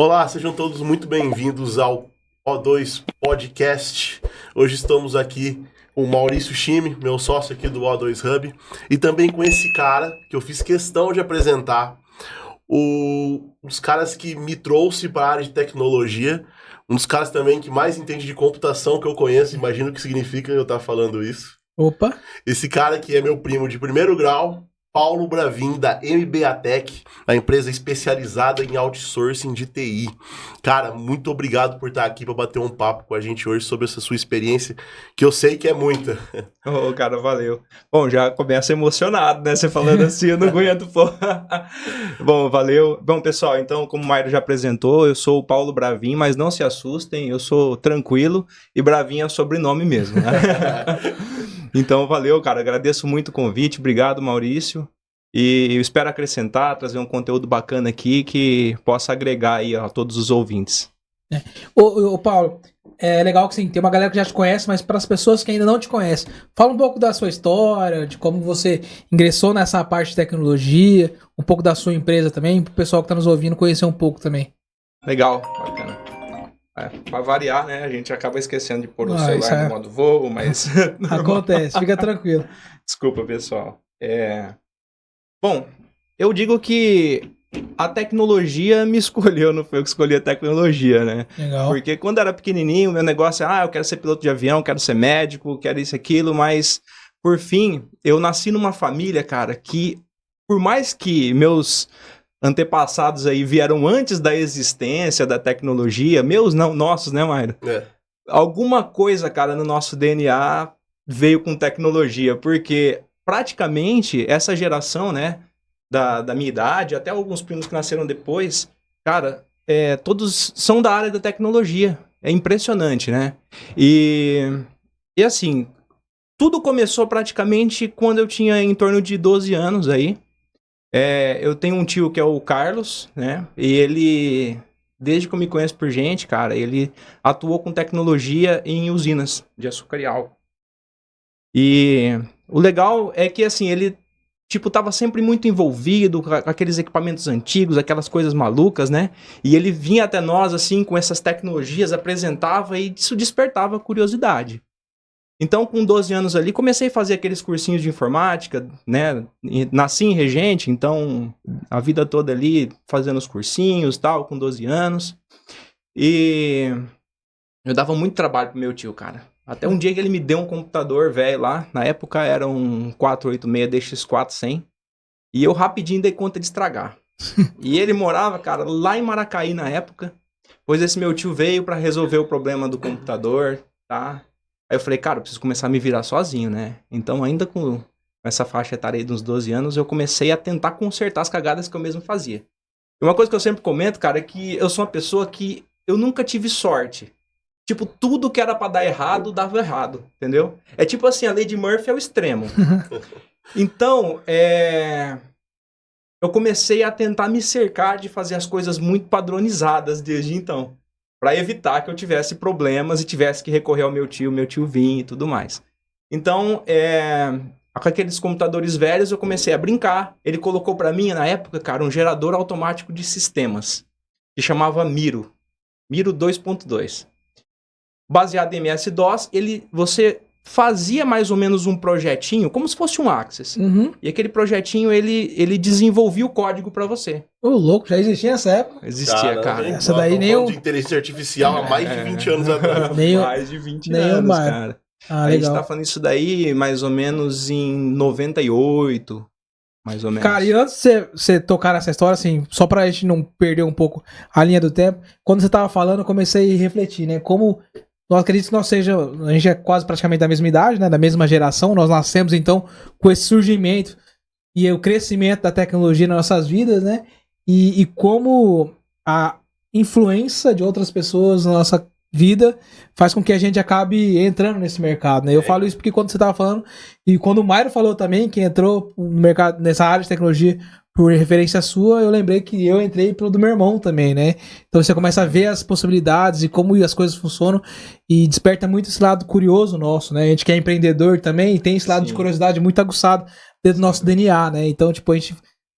Olá, sejam todos muito bem-vindos ao O2 Podcast. Hoje estamos aqui com o Maurício Chime, meu sócio aqui do O2 Hub, e também com esse cara que eu fiz questão de apresentar, os caras que me trouxe para a área de tecnologia, um dos caras também que mais entende de computação que eu conheço, imagino o que significa eu estar falando isso. Opa! Esse cara que é meu primo de primeiro grau, Paulo Bravin, da MBAtech, a empresa especializada em outsourcing de TI. Cara, muito obrigado por estar aqui para bater um papo com a gente hoje sobre essa sua experiência, que eu sei que é muita. Ô, cara, valeu. Bom, já começa emocionado, né? Você falando assim, eu não aguento, pô. Bom, valeu. Bom, pessoal, então, como o Mairo já apresentou, eu sou o Paulo Bravin, mas não se assustem, eu sou tranquilo e Bravin é sobrenome mesmo, né? Então, valeu, cara. Agradeço muito o convite. Obrigado, Maurício. E eu espero acrescentar, trazer um conteúdo bacana aqui que possa agregar aí a todos os ouvintes. Ô, Paulo, é legal que sim, tem uma galera que já te conhece, mas para as pessoas que ainda não te conhecem, fala um pouco da sua história, de como você ingressou nessa parte de tecnologia, um pouco da sua empresa também, para o pessoal que está nos ouvindo conhecer um pouco também. Legal, bacana. Para variar, né? A gente acaba esquecendo de pôr o celular no modo voo, mas... Acontece, fica tranquilo. Desculpa, pessoal. Bom, eu digo que a tecnologia me escolheu, não foi eu que escolhi a tecnologia, né? Legal. Porque quando eu era pequenininho, meu negócio é, eu quero ser piloto de avião, quero ser médico, quero isso, aquilo, mas, por fim, eu nasci numa família, cara, que, por mais que meus antepassados aí vieram antes da existência da tecnologia, meus não, nossos, né, Mairo? Alguma coisa, cara, no nosso DNA veio com tecnologia, porque praticamente essa geração, né, da minha idade, até alguns primos que nasceram depois, cara, todos são da área da tecnologia. É impressionante, né? E assim, tudo começou praticamente quando eu tinha em torno de 12 anos aí. Eu tenho um tio que é o Carlos, né? E ele, desde que eu me conheço por gente, cara, ele atuou com tecnologia em usinas de açúcar e álcool. E o legal é que, assim, ele, tipo, tava sempre muito envolvido com aqueles equipamentos antigos, aquelas coisas malucas, né? E ele vinha até nós, assim, com essas tecnologias, apresentava e isso despertava curiosidade. Então, com 12 anos ali, comecei a fazer aqueles cursinhos de informática, né? Nasci em Regente, então a vida toda ali fazendo os cursinhos, tal, com 12 anos. E eu dava muito trabalho pro meu tio, cara. Até um dia que ele me deu um computador velho lá, na época era um 486 DX4 100, e eu rapidinho dei conta de estragar. E ele morava, cara, lá em Maracaí na época, pois esse meu tio veio pra resolver o problema do computador, tá? Aí eu falei, cara, eu preciso começar a me virar sozinho, né? Então, ainda com essa faixa etária aí de uns 12 anos, eu comecei a tentar consertar as cagadas que eu mesmo fazia. E uma coisa que eu sempre comento, cara, é que eu sou uma pessoa que eu nunca tive sorte. Tipo, tudo que era pra dar errado, dava errado, entendeu? É tipo assim, a lei de Murphy é o extremo. Então, eu comecei a tentar me cercar de fazer as coisas muito padronizadas desde então, para evitar que eu tivesse problemas e tivesse que recorrer ao meu tio vinha e tudo mais. Então, com aqueles computadores velhos, eu comecei a brincar. Ele colocou para mim, na época, cara, um gerador automático de sistemas, que chamava Miro 2.2. Baseado em MS-DOS, você fazia mais ou menos um projetinho, como se fosse um Access. Uhum. E aquele projetinho, ele desenvolvia o código para você. Ô, louco, já existia nessa época? Existia, cara. Essa daí nem eu... de inteligência artificial há mais de 20 anos atrás. Mais de 20 anos, cara. Ah, a legal. gente tá falando isso daí mais ou menos em 98, mais ou menos. Cara, e antes de você tocar nessa história, assim, só pra gente não perder um pouco a linha do tempo, quando você tava falando, eu comecei a refletir, né? Como nós acredito que a gente é quase praticamente da mesma idade, né? Da mesma geração, nós nascemos então com esse surgimento e o crescimento da tecnologia nas nossas vidas, né? E como a influência de outras pessoas na nossa vida faz com que a gente acabe entrando nesse mercado, né? Eu falo isso porque quando você tava falando, e quando o Mairo falou também, que entrou no mercado, nessa área de tecnologia por referência sua, eu lembrei que eu entrei pelo do meu irmão também, né? Então você começa a ver as possibilidades e como as coisas funcionam e desperta muito esse lado curioso nosso, né? A gente que é empreendedor também e tem esse lado de curiosidade muito aguçado dentro do nosso DNA, né? Então, tipo, a gente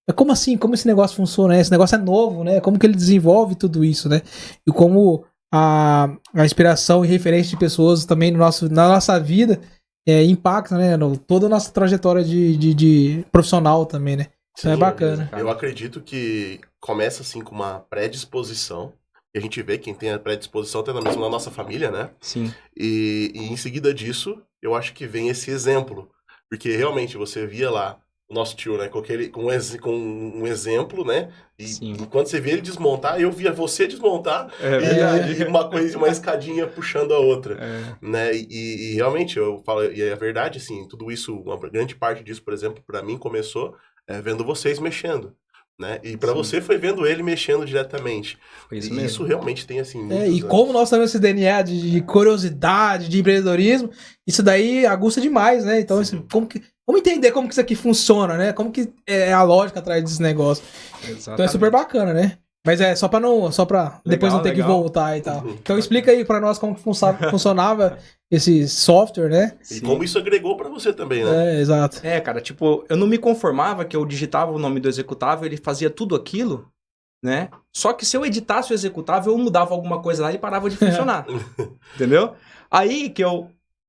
Mas como assim? Como esse negócio funciona? Esse negócio é novo, né? Como que ele desenvolve tudo isso, né? E como a inspiração e referência de pessoas também no na nossa vida impacta, né? Toda a nossa trajetória de profissional também, né? Isso é bacana. Eu acredito que começa assim com uma predisposição. E a gente vê quem tem a predisposição até mesmo na nossa família, né? Sim. E em seguida disso, eu acho que vem esse exemplo. Porque realmente você via lá o nosso tio, né? Com um exemplo, né? E quando você vê ele desmontar, eu via você desmontar e uma escadinha puxando a outra. Né? E realmente, eu falo, e é verdade, assim, tudo isso, uma grande parte disso, por exemplo, para mim começou vendo vocês mexendo. Né? E para você foi vendo ele mexendo diretamente. Foi isso e mesmo. Isso realmente tem assim. E como nós temos esse DNA de curiosidade, de empreendedorismo, isso daí aguça demais, né? Então, assim, vamos entender como que isso aqui funciona, né? Como que é a lógica atrás desse negócio. Exatamente. Então é super bacana, né? Mas é só pra depois não ter que voltar e tal. Então explica aí pra nós como que funcionava esse software, né? E como isso agregou pra você também, né? Exato. Cara, tipo, eu não me conformava que eu digitava o nome do executável, ele fazia tudo aquilo, né? Só que se eu editasse o executável, eu mudava alguma coisa lá e parava de funcionar. Entendeu? Aí que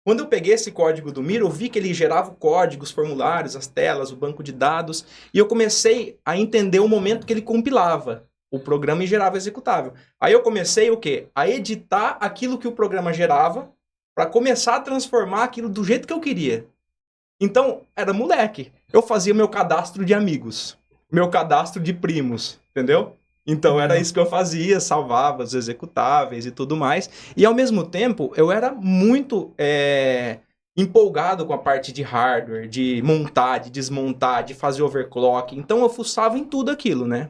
quando eu peguei esse código do Miro, eu vi que ele gerava o código, os formulários, as telas, o banco de dados, e eu comecei a entender o momento que ele compilava o programa e gerava o executável. Aí eu comecei o quê? A editar aquilo que o programa gerava para começar a transformar aquilo do jeito que eu queria. Então, era moleque. Eu fazia meu cadastro de amigos, meu cadastro de primos, entendeu? Então, era isso que eu fazia, salvava os executáveis e tudo mais. E, ao mesmo tempo, eu era muito empolgado com a parte de hardware, de montar, de desmontar, de fazer overclock. Então, eu fuçava em tudo aquilo, né?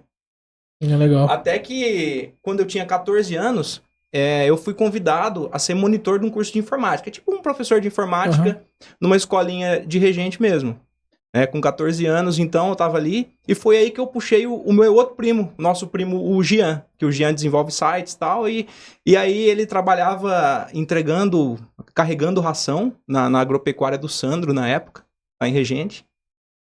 É legal. Até que, quando eu tinha 14 anos, eu fui convidado a ser monitor de um curso de informática. Tipo um professor de informática numa escolinha de regente mesmo. Com 14 anos, então, eu tava ali. E foi aí que eu puxei o meu outro primo, nosso primo, o Gian. Que o Gian desenvolve sites e tal. E aí ele trabalhava carregando ração na agropecuária do Sandro, na época, lá em Regente.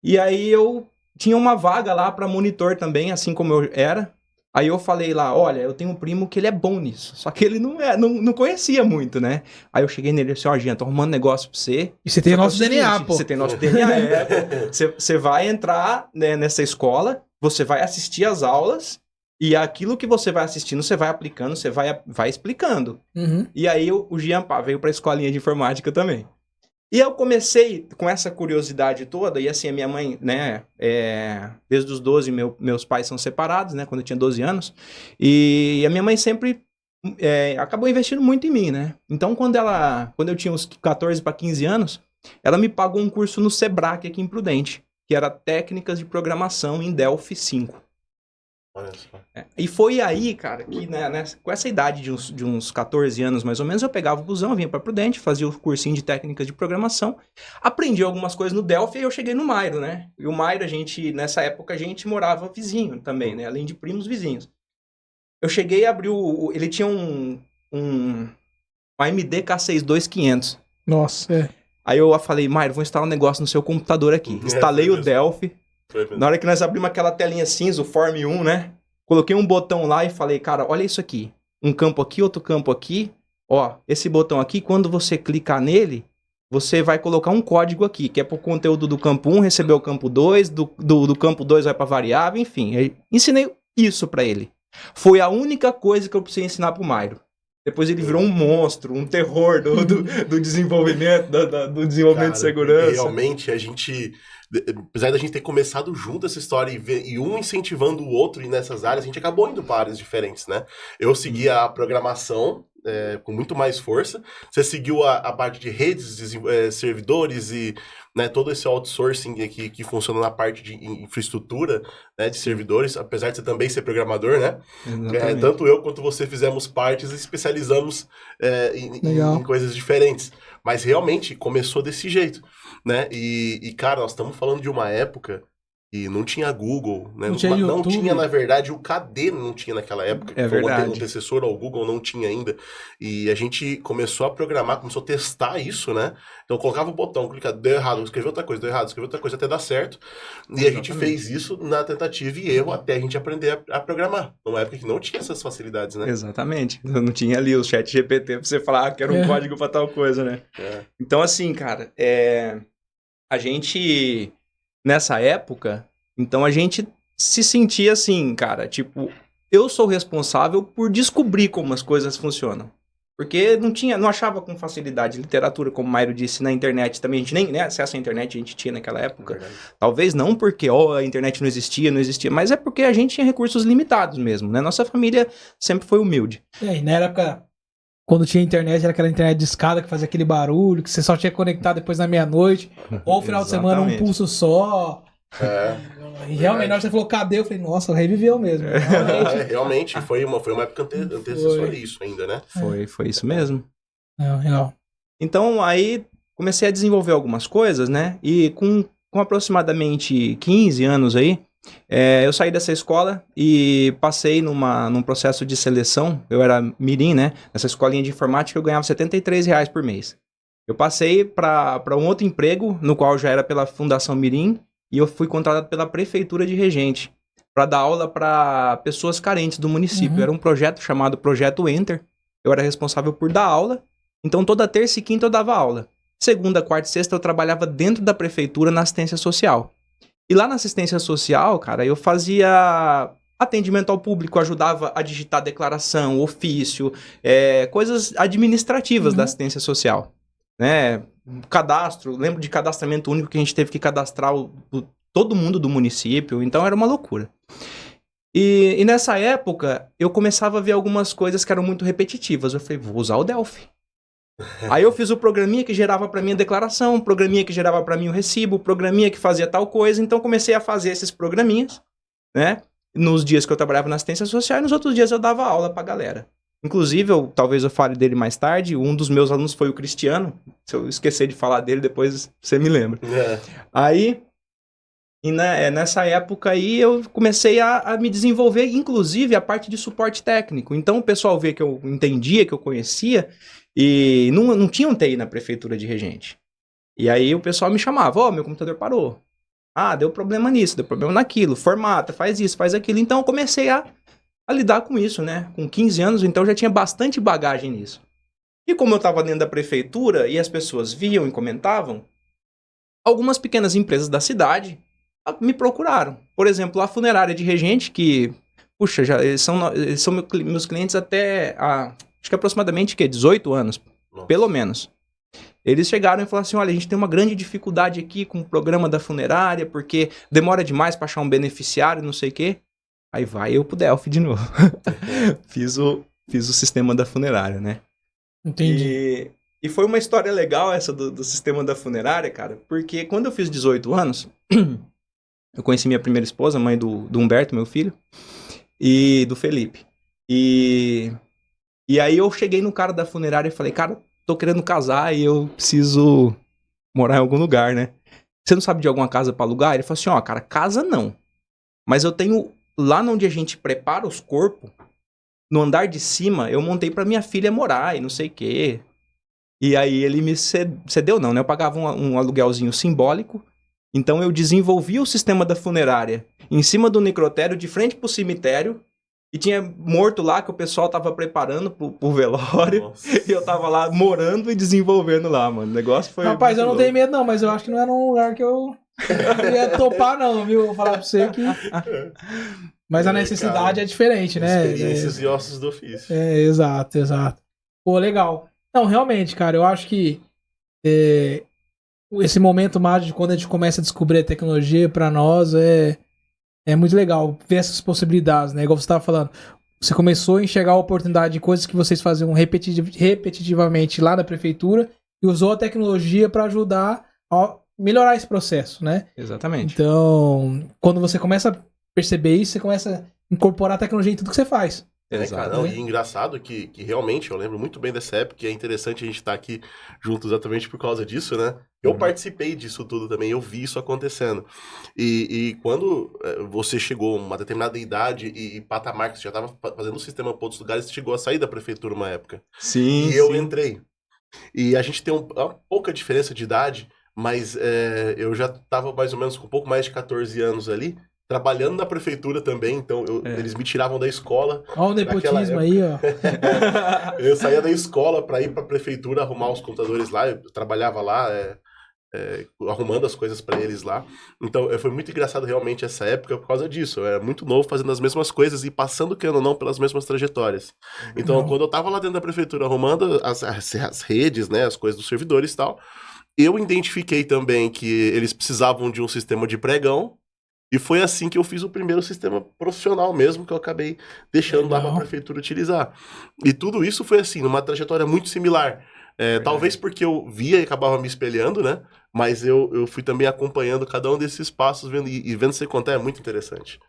E aí eu tinha uma vaga lá para monitor também, assim como eu era. Aí eu falei lá, olha, eu tenho um primo que ele é bom nisso. Só que ele não conhecia muito, né? Aí eu cheguei nele e disse, Jean, tô arrumando negócio pra você. E você tem nosso DNA, pô. Você tem nosso DNA, Você vai entrar, né, nessa escola, você vai assistir as aulas, e aquilo que você vai assistindo, você vai aplicando, você vai explicando. E aí o Jean veio pra escolinha de informática também. E eu comecei com essa curiosidade toda, e assim, a minha mãe, né, desde os 12, meus pais são separados, né, quando eu tinha 12 anos, e a minha mãe sempre acabou investindo muito em mim, né. Então, quando eu tinha uns 14 para 15 anos, ela me pagou um curso no Sebrae aqui em Prudente, que era Técnicas de Programação em Delphi 5. Olha só. E foi aí, cara, que com essa idade de uns 14 anos mais ou menos, eu pegava o busão, vinha pra Prudente, fazia o cursinho de técnicas de programação, aprendi algumas coisas no Delphi e eu cheguei no Mairo, né? E o Mairo, nessa época, a gente morava vizinho também, né? Além de primos vizinhos. Eu cheguei e abri ele tinha um AMD K62500. Nossa, Aí eu falei, Mairo, vou instalar um negócio no seu computador aqui. Instalei o Delphi. Na hora que nós abrimos aquela telinha cinza, o Form 1, né? Coloquei um botão lá e falei, cara, olha isso aqui. Um campo aqui, outro campo aqui. Ó, esse botão aqui, quando você clicar nele, você vai colocar um código aqui, que é pro conteúdo do campo 1, receber o campo 2, do campo 2 vai pra variável, enfim. Eu ensinei isso pra ele. Foi a única coisa que eu precisei ensinar pro Mairo. Depois ele virou um monstro, um terror do desenvolvimento, do desenvolvimento de segurança. Realmente, a gente... Apesar da gente ter começado junto essa história e um incentivando o outro nessas áreas, a gente acabou indo para áreas diferentes, né? Eu segui a programação com muito mais força. Você seguiu a parte de redes, servidores e, né, todo esse outsourcing aqui que funciona na parte de infraestrutura, né, de servidores, apesar de você também ser programador, né? Tanto eu quanto você fizemos partes e especializamos em coisas diferentes. Mas realmente começou desse jeito, né? E cara, nós estamos falando de uma época E não tinha Google, né? Não tinha Não YouTube. tinha, na verdade, o KD não tinha naquela época. É Foi verdade. um antecessor ao Google, não tinha ainda. E a gente começou a programar, começou a testar isso, né? Então eu colocava o botão, clicava, deu errado, escreveu outra coisa, deu errado, escreveu outra coisa, até dar certo. E a gente fez isso na tentativa e erro até a gente aprender a programar. Numa época que não tinha essas facilidades, né? Exatamente. Eu não tinha ali o chat GPT pra você falar que era um código pra tal coisa, né? É. Então, assim, cara, a gente, nessa época, então a gente se sentia assim, cara, tipo, eu sou responsável por descobrir como as coisas funcionam. Porque não achava com facilidade literatura, como o Mairo disse, na internet também. A gente nem acesso à internet a gente tinha naquela época. Verdade. Talvez não porque a internet não existia, mas é porque a gente tinha recursos limitados mesmo, né? Nossa família sempre foi humilde. E na época, quando tinha internet, era aquela internet de escada que fazia aquele barulho, que você só tinha que conectar depois da meia-noite, ou final de semana um Exatamente. pulso só. É. E realmente, na hora que você falou, cadê? Eu falei, nossa, reviveu mesmo. Realmente, foi uma época antecessora a isso ainda, né? Foi isso mesmo. Legal. Então, aí comecei a desenvolver algumas coisas, né? E com aproximadamente 15 anos aí, eu saí dessa escola e passei num processo de seleção. Eu era mirim, né? Nessa escolinha de informática eu ganhava R$73 por mês. Eu passei para um outro emprego, no qual já era pela Fundação Mirim, e eu fui contratado pela Prefeitura de Regente para dar aula para pessoas carentes do município. Uhum. Era um projeto chamado Projeto Enter. Eu era responsável por dar aula. Então, toda terça e quinta eu dava aula. Segunda, quarta e sexta eu trabalhava dentro da prefeitura na assistência social. E lá na assistência social, cara, eu fazia atendimento ao público, ajudava a digitar declaração, ofício, coisas administrativas da assistência social, né? Cadastro, lembro de cadastramento único que a gente teve que cadastrar todo mundo do município, então era uma loucura. E nessa época, eu começava a ver algumas coisas que eram muito repetitivas. Eu falei, vou usar o Delphi. Aí eu fiz o programinha que gerava para mim a declaração, o programinha que gerava para mim o recibo, o programinha que fazia tal coisa. Então comecei a fazer esses programinhas, né? Nos dias que eu trabalhava na assistência social e nos outros dias eu dava aula pra galera. Inclusive, talvez eu fale dele mais tarde, um dos meus alunos foi o Cristiano. Se eu esquecer de falar dele, depois você me lembra. Aí, nessa época aí, eu comecei a me desenvolver, inclusive a parte de suporte técnico. Então o pessoal vê que eu entendia, que eu conhecia, e não tinha um TI na prefeitura de Regente. E aí o pessoal me chamava, meu computador parou. Deu problema nisso, deu problema naquilo, formata, faz isso, faz aquilo. Então eu comecei a lidar com isso, né? Com 15 anos, então eu já tinha bastante bagagem nisso. E como eu estava dentro da prefeitura e as pessoas viam e comentavam, algumas pequenas empresas da cidade me procuraram. Por exemplo, a funerária de Regente, que, puxa, eles são meus clientes até, acho que aproximadamente, 18 anos, Nossa. Pelo menos. Eles chegaram e falaram assim, olha, a gente tem uma grande dificuldade aqui com o programa da funerária, porque demora demais para achar um beneficiário, não sei o quê. Aí vai eu pro Delphi de novo. Fiz o sistema da funerária, né? Entendi. E foi uma história legal essa do sistema da funerária, cara, porque quando eu fiz 18 anos, eu conheci minha primeira esposa, mãe do Humberto, meu filho, e do Felipe. E aí eu cheguei no cara da funerária e falei, cara, tô querendo casar e eu preciso morar em algum lugar, né? Você não sabe de alguma casa pra alugar? Ele falou assim, cara, casa não. Mas eu tenho, lá onde a gente prepara os corpos, no andar de cima, eu montei pra minha filha morar e não sei o quê. E aí ele me cedeu não, né? Eu pagava um aluguelzinho simbólico. Então eu desenvolvi o sistema da funerária em cima do necrotério, de frente pro cemitério. E tinha morto lá que o pessoal tava preparando pro velório. Nossa. E eu tava lá morando e desenvolvendo lá, mano. O negócio foi... Rapaz, eu não tenho medo não, mas eu acho que não era um lugar que eu ia topar não, viu? Vou falar pra você que... Mas a necessidade cara, é diferente, né? Experiências e ossos do ofício. Exato. Pô, legal. Não, realmente, cara, eu acho que esse momento mágico de quando a gente começa a descobrir a tecnologia pra nós é muito legal ver essas possibilidades, né? Igual você estava falando, você começou a enxergar a oportunidade de coisas que vocês faziam repetitivamente lá na prefeitura e usou a tecnologia para ajudar a melhorar esse processo, né? Exatamente. Então, quando você começa a perceber isso, você começa a incorporar a tecnologia em tudo que você faz. Exato. Não, e engraçado que realmente eu lembro muito bem dessa época, e é interessante a gente estar aqui junto exatamente por causa disso, né? Eu participei disso tudo também, eu vi isso acontecendo. E quando você chegou a uma determinada idade e patamar que você já estava fazendo o sistema para outros lugares, você chegou a sair da prefeitura uma época. Sim, E eu entrei. E a gente tem uma pouca diferença de idade, mas eu já estava mais ou menos com um pouco mais de 14 anos ali, trabalhando na prefeitura também, então eles me tiravam da escola. Olha o nepotismo aí, ó. Eu saía da escola para ir para a prefeitura arrumar os computadores lá, eu trabalhava lá, arrumando as coisas para eles lá. Então foi muito engraçado realmente essa época por causa disso. Eu era muito novo fazendo as mesmas coisas e passando, querendo ou não, pelas mesmas trajetórias. Então, quando eu tava lá dentro da prefeitura arrumando as redes, né, as coisas dos servidores e tal, eu identifiquei também que eles precisavam de um sistema de pregão. E foi assim que eu fiz o primeiro sistema profissional mesmo, que eu acabei deixando lá para a prefeitura utilizar. E tudo isso foi assim, numa trajetória muito similar. Talvez porque eu via e acabava me espelhando, né? Mas eu fui também acompanhando cada um desses passos vendo, e vendo você contar é muito interessante.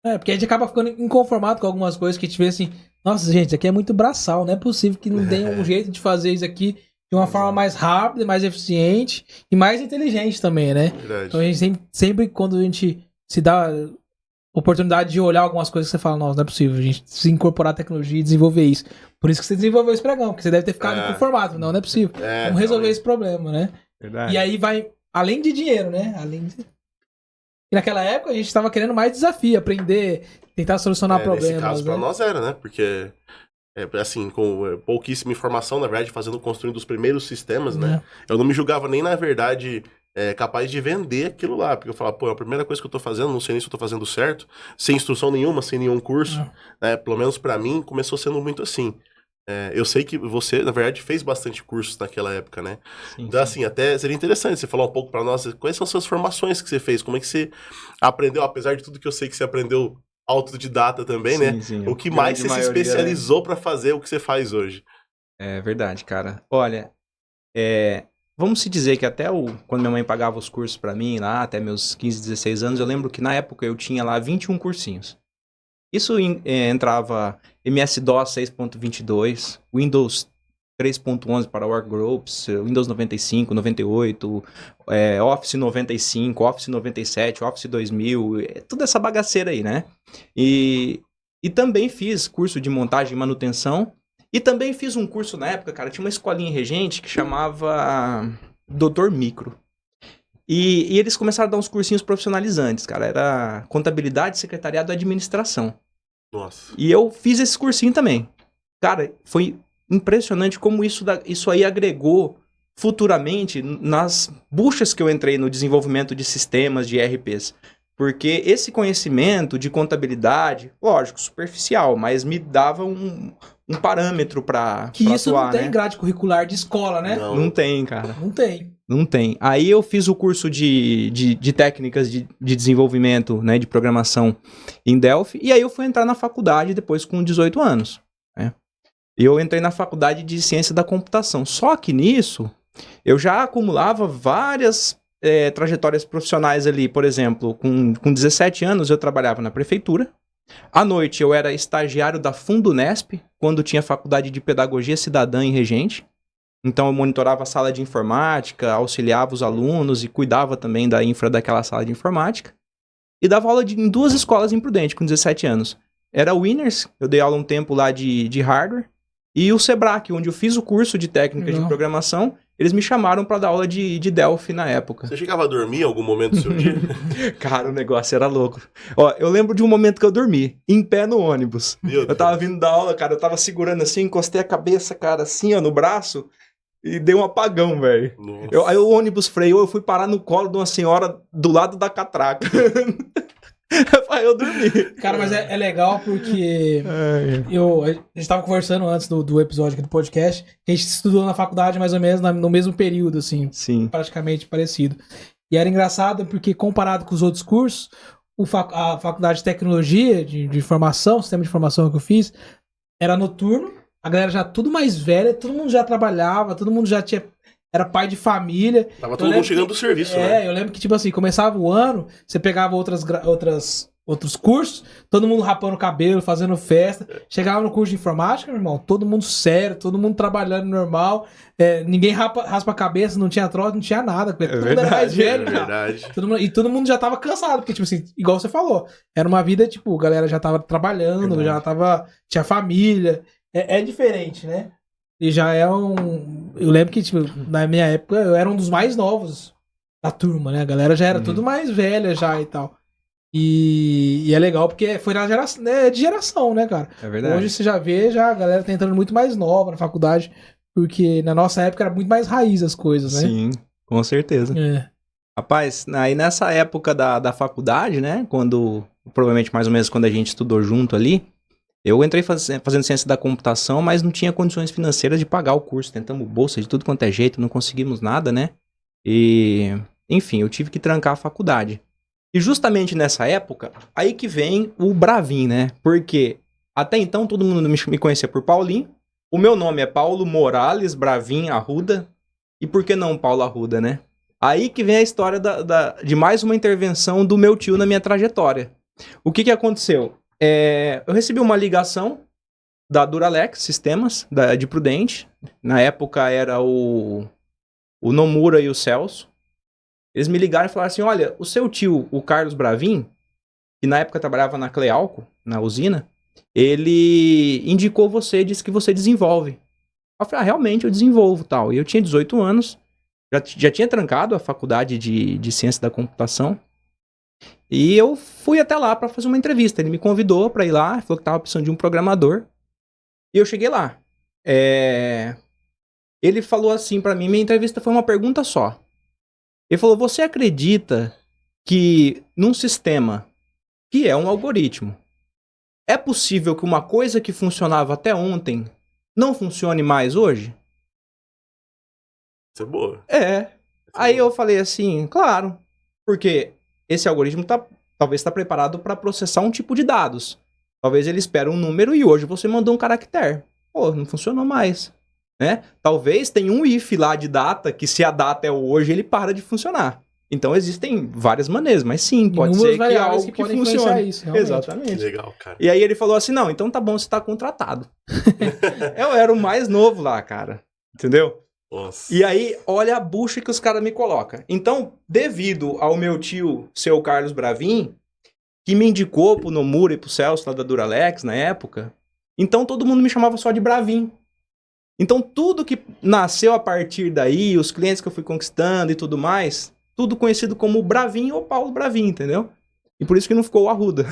Porque a gente acaba ficando inconformado com algumas coisas que a gente vê assim, nossa, gente, isso aqui é muito braçal, não é possível que não tenha um jeito de fazer isso aqui de uma forma mais rápida, mais eficiente e mais inteligente também, né? Verdade. Então a gente sempre quando a gente se dá oportunidade de olhar algumas coisas que você fala, nossa, não é possível, a gente se incorporar a tecnologia e desenvolver isso. Por isso que você desenvolveu esse pregão, porque você deve ter ficado inconformado. Não é possível. Vamos resolver esse problema, né? Verdade. E aí vai, além de dinheiro, né? E naquela época a gente estava querendo mais desafio, aprender, tentar solucionar problemas. Nesse caso, né? para nós era, né? Porque, assim, com pouquíssima informação, na verdade, construindo os primeiros sistemas, né? Eu não me julgava nem, na verdade, capaz de vender aquilo lá. Porque eu falava, pô, é a primeira coisa que eu tô fazendo, não sei nem se eu tô fazendo certo, sem instrução nenhuma, sem nenhum curso. Né? Pelo menos para mim, começou sendo muito assim. Eu sei que você, na verdade, fez bastante cursos naquela época, né? Sim, então, assim, até seria interessante você falar um pouco para nós quais são as suas formações que você fez, como é que você aprendeu, apesar de tudo que eu sei que você aprendeu autodidata também, né? Sim. O que mais você se especializou para fazer o que você faz hoje? É verdade, cara. Olha, vamos se dizer que até quando minha mãe pagava os cursos para mim lá, até meus 15, 16 anos, eu lembro que na época eu tinha lá 21 cursinhos. Isso entrava MS-DOS 6.22, Windows 3.11 para Workgroups, Windows 95, 98, Office 95, Office 97, Office 2000, toda essa bagaceira aí, né? E também fiz curso de montagem e manutenção, e também fiz um curso na época, cara, tinha uma escolinha em Regente que chamava Doutor Micro. E eles começaram a dar uns cursinhos profissionalizantes, cara. Era contabilidade, secretariado e administração. Nossa. E eu fiz esse cursinho também. Cara, foi impressionante como isso aí agregou futuramente nas buchas que eu entrei no desenvolvimento de sistemas, de ERPs. Porque esse conhecimento de contabilidade, lógico, superficial, mas me dava um parâmetro para que isso atuar, não tem né? grade curricular de escola, né? Não tem, cara. Não tem. Aí eu fiz o curso de técnicas de desenvolvimento, né, de programação em Delphi, e aí eu fui entrar na faculdade depois com 18 anos. Né? Eu entrei na faculdade de ciência da computação. Só que nisso, eu já acumulava várias trajetórias profissionais ali. Por exemplo, com 17 anos eu trabalhava na prefeitura. À noite eu era estagiário da Fundunesp, quando tinha faculdade de pedagogia cidadã em Regente. Então eu monitorava a sala de informática, auxiliava os alunos e cuidava também da infra daquela sala de informática. E dava aula em 2 escolas em Prudente, com 17 anos. Era o Winners, eu dei aula um tempo lá de hardware, e o Sebrae, onde eu fiz o curso de técnica de programação, eles me chamaram para dar aula de Delphi na época. Você chegava a dormir em algum momento do seu dia? Cara, o negócio era louco. Ó, eu lembro de um momento que eu dormi, em pé no ônibus. Eu tava vindo da aula, cara, eu tava segurando assim, encostei a cabeça, cara, assim, ó, no braço, e dei um apagão, velho. Aí o ônibus freou, eu fui parar no colo de uma senhora do lado da catraca. Aí eu dormi. Cara, mas é legal porque a gente tava conversando antes do episódio aqui do podcast, que a gente estudou na faculdade mais ou menos no mesmo período, assim. Sim. Praticamente parecido. E era engraçado porque comparado com os outros cursos, a faculdade de tecnologia, de informação, sistema de informação que eu fiz, era noturno, a galera já tudo mais velha, todo mundo já trabalhava, todo mundo já era pai de família. Tava todo mundo chegando do serviço, né? Eu lembro que, tipo assim, começava o ano, você pegava outras outros cursos, todo mundo rapando o cabelo, fazendo festa. Chegava no curso de informática, meu irmão, todo mundo sério, todo mundo trabalhando normal. Ninguém raspa a cabeça, não tinha troca, não tinha nada. Porque todo mundo era mais velho já. verdade. Todo mundo já tava cansado, porque, tipo assim, igual você falou, era uma vida, tipo, a galera já tava trabalhando, tinha família. É diferente, né? E já é Eu lembro que, tipo, na minha época, eu era um dos mais novos da turma, né? A galera já era tudo mais velha já e tal. E é legal porque foi na geração, de geração, né, cara? É verdade. Hoje você já vê, a galera tá entrando muito mais nova na faculdade, porque na nossa época era muito mais raiz as coisas, né? Sim, com certeza. Rapaz, aí nessa época da faculdade, né, provavelmente mais ou menos quando a gente estudou junto ali, eu entrei fazendo ciência da computação, mas não tinha condições financeiras de pagar o curso. Tentamos bolsa de tudo quanto é jeito, não conseguimos nada, né? E, enfim, eu tive que trancar a faculdade. E justamente nessa época, aí que vem o Bravin, né? Porque até então todo mundo me conhecia por Paulinho. O meu nome é Paulo Morales Bravin Arruda. E por que não Paulo Arruda, né? Aí que vem a história de mais uma intervenção do meu tio na minha trajetória. O que aconteceu? Eu recebi uma ligação da Duralex Sistemas, de Prudente. Na época era o Nomura e o Celso. Eles me ligaram e falaram assim, olha, o seu tio, o Carlos Bravin, que na época trabalhava na Clealco, na usina, ele indicou você, disse que você desenvolve. Eu falei, realmente eu desenvolvo tal. E eu tinha 18 anos, já tinha trancado a faculdade de ciência da computação. E eu fui até lá para fazer uma entrevista. Ele me convidou para ir lá, falou que tava precisando de um programador. E eu cheguei lá. Ele falou assim para mim, minha entrevista foi uma pergunta só. Ele falou, você acredita que num sistema que é um algoritmo, é possível que uma coisa que funcionava até ontem não funcione mais hoje? Isso é boa. Aí eu falei assim, claro, porque esse algoritmo talvez está preparado para processar um tipo de dados. Talvez ele espere um número e hoje você mandou um caractere. Pô, não funcionou mais. Né? Talvez tenha um if lá de data, que se a data é hoje, ele para de funcionar. Então existem várias maneiras, mas sim, pode ser que algo que funcione. Isso, exatamente. Que legal, cara. E aí ele falou assim, não, então tá bom, você tá contratado. Eu era o mais novo lá, cara. Entendeu? Nossa. E aí, olha a bucha que os caras me colocam. Então, devido ao meu tio, seu Carlos Bravin, que me indicou pro Nomura e pro Celso lá da Duralex na época, então todo mundo me chamava só de Bravin. Então, tudo que nasceu a partir daí, os clientes que eu fui conquistando e tudo mais, tudo conhecido como Bravin ou Paulo Bravin, entendeu? E por isso que não ficou o Arruda.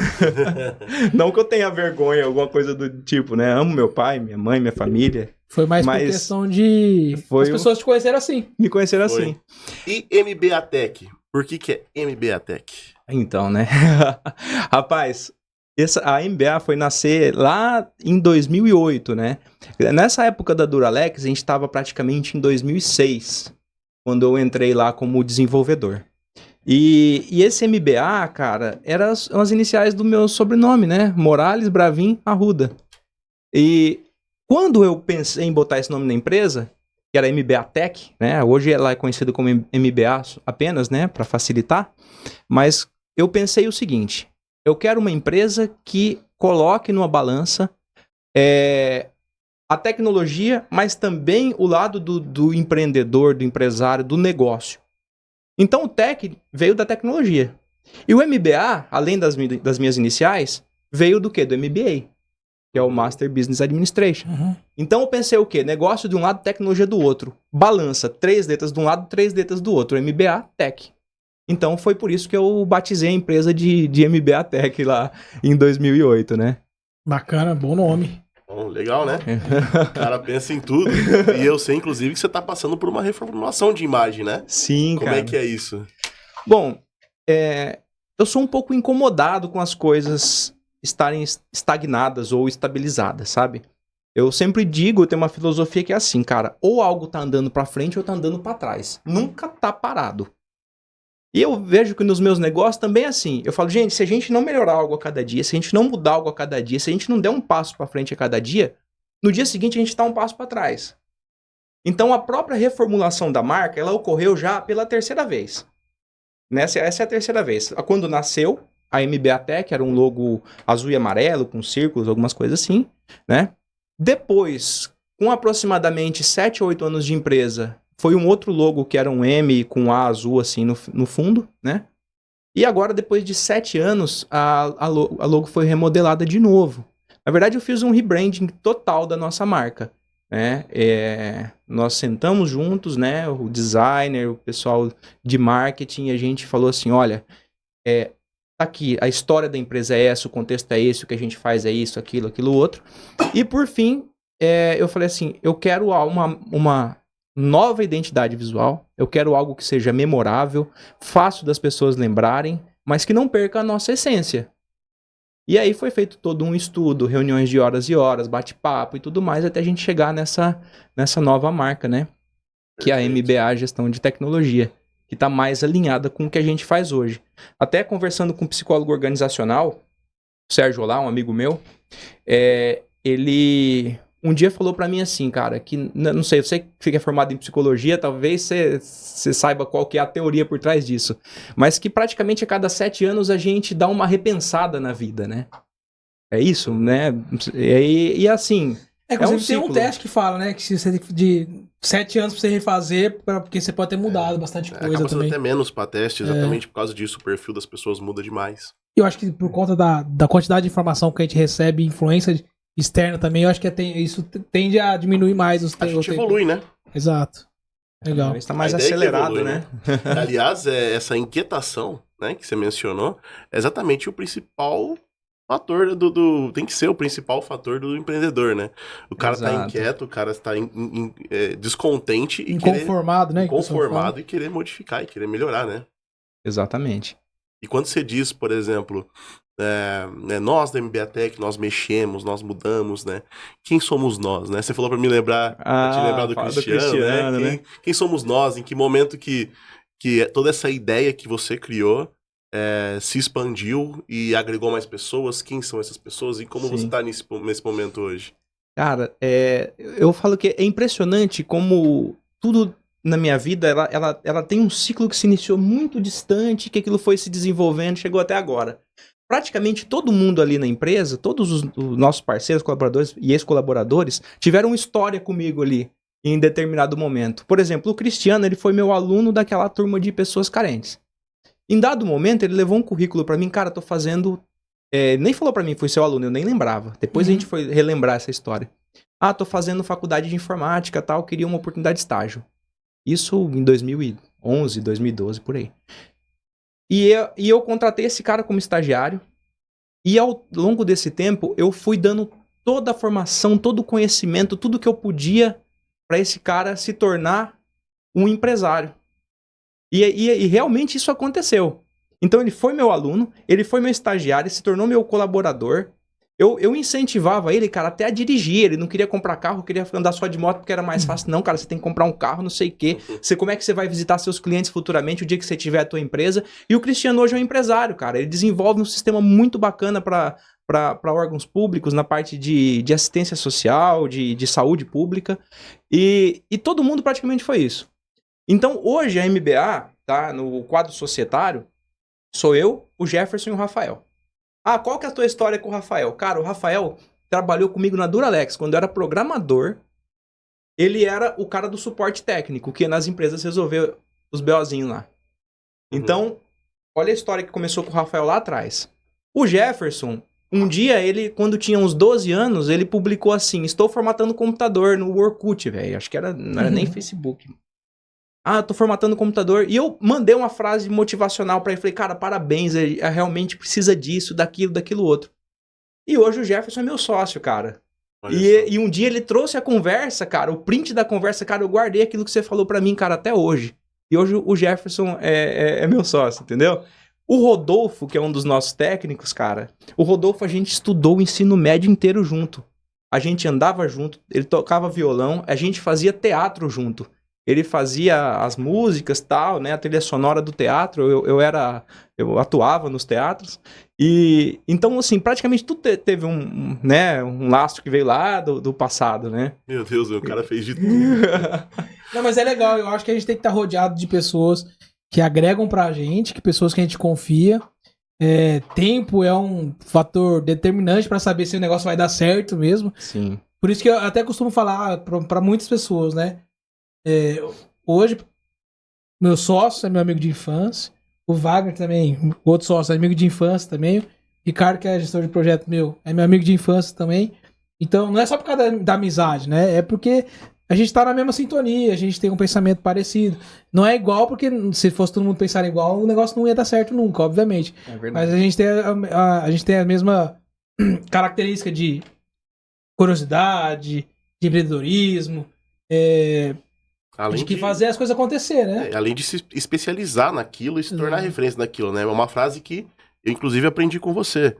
Não que eu tenha vergonha, alguma coisa do tipo, né? Amo meu pai, minha mãe, minha família. Foi mais por questão de... As pessoas te conheceram assim. Me conheceram assim. E MBA Tech? Por que é MBA Tech? Então, né? Rapaz... A MBA foi nascer lá em 2008, né? Nessa época da Duralex, a gente estava praticamente em 2006, quando eu entrei lá como desenvolvedor. E esse MBA, cara, eram as iniciais do meu sobrenome, né? Morales Bravin Arruda. E quando eu pensei em botar esse nome na empresa, que era MBA Tech, né? Hoje ela é conhecida como MBA apenas, né? Para facilitar. Mas eu pensei o seguinte... Eu quero uma empresa que coloque numa balança a tecnologia, mas também o lado do empreendedor, do empresário, do negócio. Então o Tech veio da tecnologia. E o MBA, além das minhas iniciais, veio do quê? Do MBA, que é o Master Business Administration. Uhum. Então eu pensei o quê? Negócio de um lado, tecnologia do outro. Balança, 3 letras de um lado, 3 letras do outro. MBA, Tech. Então foi por isso que eu batizei a empresa de MBA Tech lá em 2008, né? Bacana, bom nome. Bom, legal, né? O cara pensa em tudo. E eu sei, inclusive, que você tá passando por uma reformulação de imagem, né? Sim, Como cara. é que é isso? Bom, eu sou um pouco incomodado com as coisas estarem estagnadas ou estabilizadas, sabe? Eu sempre digo, eu tenho uma filosofia que é assim, cara, ou algo tá andando pra frente ou tá andando pra trás. Nunca tá parado. E eu vejo que nos meus negócios também é assim. Eu falo, gente, se a gente não melhorar algo a cada dia, se a gente não mudar algo a cada dia, se a gente não der um passo pra frente a cada dia, no dia seguinte a gente tá um passo pra trás. Então a própria reformulação da marca, ela ocorreu já pela terceira vez. Essa é a terceira vez. Quando nasceu, a MBA Tech, era um logo azul e amarelo, com círculos, algumas coisas assim, né? Depois, com aproximadamente 7 ou 8 anos de empresa, foi um outro logo que era um M com A azul assim no fundo, né? E agora, depois de 7 anos, a logo foi remodelada de novo. Na verdade, eu fiz um rebranding total da nossa marca, né? Nós sentamos juntos, né? O designer, o pessoal de marketing, a gente falou assim, olha, aqui, a história da empresa é essa, o contexto é esse, o que a gente faz é isso, aquilo outro. E por fim, eu falei assim, eu quero uma nova identidade visual, eu quero algo que seja memorável, fácil das pessoas lembrarem, mas que não perca a nossa essência. E aí foi feito todo um estudo, reuniões de horas e horas, bate-papo e tudo mais, até a gente chegar nessa nova marca, né? Que é a MBA Gestão de Tecnologia, que está mais alinhada com o que a gente faz hoje. Até conversando com um psicólogo organizacional, o Sérgio Olá, um amigo meu, ele um dia falou para mim assim, cara, que, não sei, você que é formado em psicologia, talvez você saiba qual que é a teoria por trás disso, mas que praticamente a cada 7 anos a gente dá uma repensada na vida, né? É isso, né? E assim... Inclusive tem um teste que fala, né, que se você de 7 anos pra você refazer, porque você pode ter mudado bastante coisa acaba também. sendo até menos pra teste, exatamente por causa disso, o perfil das pessoas muda demais. Eu acho que por conta da quantidade de informação que a gente recebe, influência externa também, eu acho que isso tende a diminuir mais os tempos. A gente evolui, né? Exato. Legal. Está mais acelerado, evolui, né? Aliás, essa inquietação, né, que você mencionou, é exatamente o principal fator tem que ser o principal fator do empreendedor, né? O cara tá inquieto, o cara está descontente e inconformado, né? Inconformado e querer modificar e querer melhorar, né? Exatamente. E quando você diz, por exemplo, nós da MBA Tech, nós mexemos, nós mudamos, né? Quem somos nós, né? Você falou pra me lembrar, te lembrar do Cristiano, né? Quem somos nós? Em que momento que toda essa ideia que você criou se expandiu e agregou mais pessoas? Quem são essas pessoas e como você tá nesse momento hoje? Cara, eu falo que é impressionante como tudo na minha vida, ela tem um ciclo que se iniciou muito distante, que aquilo foi se desenvolvendo, chegou até agora. Praticamente todo mundo ali na empresa, todos os nossos parceiros, colaboradores e ex-colaboradores, tiveram uma história comigo ali, em determinado momento. Por exemplo, o Cristiano, ele foi meu aluno daquela turma de pessoas carentes. Em dado momento, ele levou um currículo pra mim, cara, tô fazendo... nem falou pra mim, foi seu aluno, eu nem lembrava. Depois a gente foi relembrar essa história. Tô fazendo faculdade de informática, tal, queria uma oportunidade de estágio. Isso em 2011, 2012, por aí. E eu contratei esse cara como estagiário. E ao longo desse tempo, eu fui dando toda a formação, todo o conhecimento, tudo que eu podia para esse cara se tornar um empresário. E realmente isso aconteceu. Então ele foi meu aluno, ele foi meu estagiário, ele se tornou meu colaborador. Eu incentivava ele, cara, até a dirigir. Ele não queria comprar carro, queria andar só de moto porque era mais fácil. Não, cara, você tem que comprar um carro, não sei o quê. Como é que você vai visitar seus clientes futuramente, o dia que você tiver a tua empresa. E o Cristiano hoje é um empresário, cara. Ele desenvolve um sistema muito bacana para órgãos públicos, na parte de assistência social, de saúde pública. E todo mundo praticamente foi isso. Então, hoje a MBA, tá, no quadro societário, sou eu, o Jefferson e o Rafael. Qual que é a tua história com o Rafael? Cara, o Rafael trabalhou comigo na Duralex. Quando eu era programador, ele era o cara do suporte técnico, que nas empresas resolveu os BOzinhos lá. Então, olha a história que começou com o Rafael lá atrás. O Jefferson, um dia, ele, quando tinha uns 12 anos, ele publicou assim, estou formatando o computador no Orkut, velho. Acho que não era nem Facebook. Tô formatando o computador. E eu mandei uma frase motivacional pra ele. Falei, cara, parabéns, ele realmente precisa disso, daquilo outro. E hoje o Jefferson é meu sócio, cara. E um dia ele trouxe a conversa, cara, o print da conversa, cara, eu guardei aquilo que você falou pra mim, cara, até hoje. E hoje o Jefferson é meu sócio, entendeu? O Rodolfo, que é um dos nossos técnicos, cara, o Rodolfo a gente estudou o ensino médio inteiro junto. A gente andava junto, ele tocava violão, a gente fazia teatro junto. Ele fazia as músicas, tal, né, a trilha sonora do teatro, eu atuava nos teatros, e então, assim, praticamente tudo teve um lastro que veio lá do passado, né? Meu Deus, o cara fez de tudo. Não, mas é legal, eu acho que a gente tem que estar rodeado de pessoas que agregam pra gente, pessoas que a gente confia, tempo é um fator determinante para saber se o negócio vai dar certo mesmo. Sim. Por isso que eu até costumo falar para muitas pessoas, né? Hoje, meu sócio é meu amigo de infância. O Wagner também, o outro sócio, é amigo de infância também. O Ricardo, que é gestor de projeto meu, é meu amigo de infância também. Então, não é só por causa da amizade, né? É porque a gente tá na mesma sintonia, a gente tem um pensamento parecido. Não é igual, porque se fosse todo mundo pensar igual, o negócio não ia dar certo nunca, obviamente. É verdade. Mas a gente tem a gente tem a mesma característica de curiosidade, de empreendedorismo, Além de fazer as coisas acontecer, né? além de se especializar naquilo e se tornar referência naquilo, né? É uma frase que eu, inclusive, aprendi com você,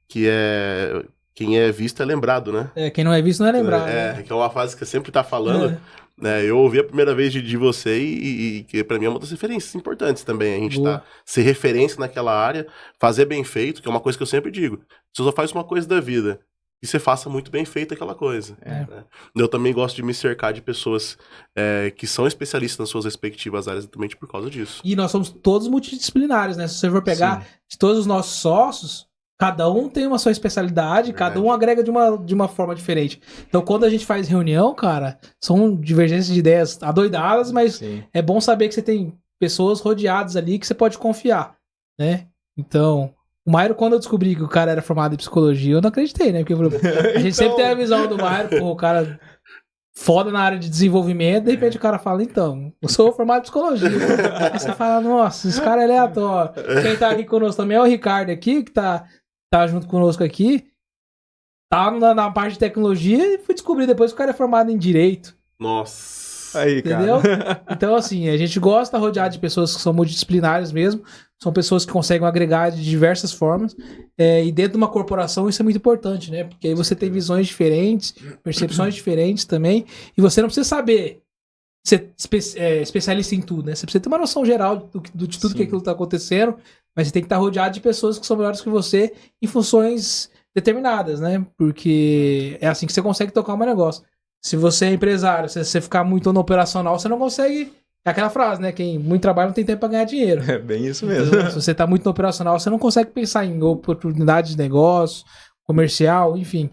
que é... Quem é visto é lembrado, né? Quem não é visto não é lembrado. Né? Que é uma frase que você sempre tá falando. Né? Eu ouvi a primeira vez de você e que pra mim é uma das referências importantes também. A gente ser referência naquela área, fazer bem feito, que é uma coisa que eu sempre digo. Você só faz uma coisa da vida e você faça muito bem feito aquela coisa. Né? Eu também gosto de me cercar de pessoas que são especialistas nas suas respectivas áreas exatamente por causa disso. E nós somos todos multidisciplinares, né? Se você for pegar de todos os nossos sócios, cada um tem uma sua especialidade, cada um agrega de uma forma diferente. Então, quando a gente faz reunião, cara, são divergências de ideias adoidadas, mas é bom saber que você tem pessoas rodeadas ali que você pode confiar, né? Então, o Mairo, quando eu descobri que o cara era formado em psicologia, eu não acreditei, né? Porque a gente sempre tem a visão do Mairo, o cara foda na área de desenvolvimento, de repente o cara fala, então, eu sou formado em psicologia. Aí você fala, nossa, esse cara é aleatório. Quem tá aqui conosco também é o Ricardo aqui, que tá junto conosco aqui, tá na parte de tecnologia e fui descobrir depois que o cara é formado em direito. Nossa. Aí, entendeu? Cara. Então, assim, a gente gosta de estar rodeado de pessoas que são multidisciplinares mesmo, são pessoas que conseguem agregar de diversas formas, e dentro de uma corporação isso é muito importante, né? Porque aí você tem visões diferentes, percepções diferentes também, e você não precisa saber ser especialista em tudo, né? Você precisa ter uma noção geral de tudo que aquilo está acontecendo, mas você tem que estar rodeado de pessoas que são melhores que você em funções determinadas, né? Porque é assim que você consegue tocar um negócio. Se você é empresário, se você ficar muito no operacional, você não consegue... É aquela frase, né? Quem muito trabalha não tem tempo para ganhar dinheiro. É bem isso mesmo. Então, se você tá muito no operacional, você não consegue pensar em oportunidades de negócio, comercial, enfim.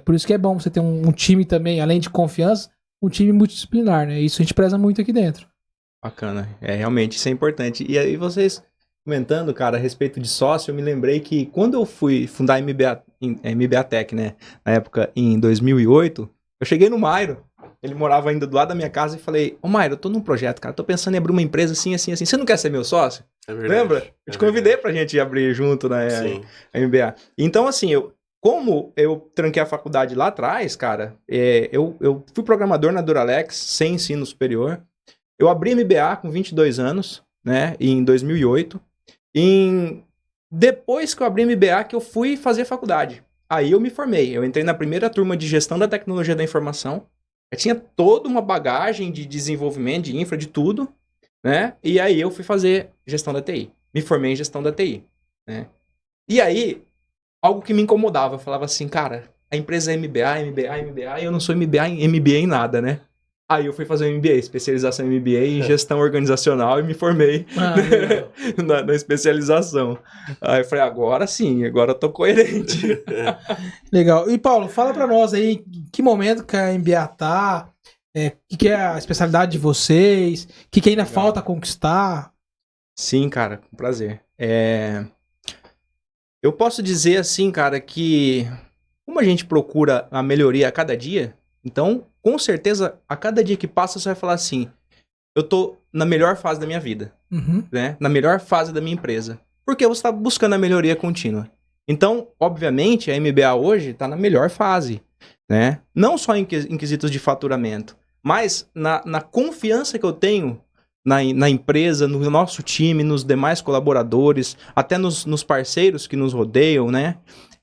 Por isso que é bom você ter um time também, além de confiança, um time multidisciplinar, né? Isso a gente preza muito aqui dentro. Bacana. Realmente, isso é importante. E aí vocês... Comentando, cara, a respeito de sócio, eu me lembrei que quando eu fui fundar a MBA Tech, né, na época, em 2008, eu cheguei no Mairo, ele morava ainda do lado da minha casa e falei, ô Mairo, eu tô num projeto, cara, tô pensando em abrir uma empresa assim, assim, assim, você não quer ser meu sócio? É verdade. Lembra? Eu te convidei pra gente abrir junto na MBA. Então, assim, como eu tranquei a faculdade lá atrás, cara, eu fui programador na Duralex, sem ensino superior, eu abri a MBA com 22 anos, né, em 2008, depois que eu abri MBA, que eu fui fazer faculdade. Aí eu me formei. Eu entrei na primeira turma de gestão da tecnologia da informação. Eu tinha toda uma bagagem de desenvolvimento, de infra, de tudo, né? E aí eu fui fazer gestão da TI. Me formei em gestão da TI, né? E aí, algo que me incomodava. Eu falava assim, cara, a empresa é MBA, e eu não sou MBA em nada, né? Aí eu fui fazer um MBA, especialização em MBA em gestão organizacional e me formei na especialização. Aí eu falei, agora sim, agora eu tô coerente. Legal. E Paulo, fala pra nós aí, em que momento que a MBA tá, o que é a especialidade de vocês, o que ainda falta conquistar? Sim, cara, com prazer. Eu posso dizer assim, cara, que como a gente procura a melhoria a cada dia, então, com certeza, a cada dia que passa, você vai falar assim, eu tô na melhor fase da minha vida, né? Na melhor fase da minha empresa. Porque você está buscando a melhoria contínua. Então, obviamente, a MBA hoje está na melhor fase, né? Não só em quesitos de faturamento, mas na confiança que eu tenho na empresa, no nosso time, nos demais colaboradores, até nos parceiros que nos rodeiam, né?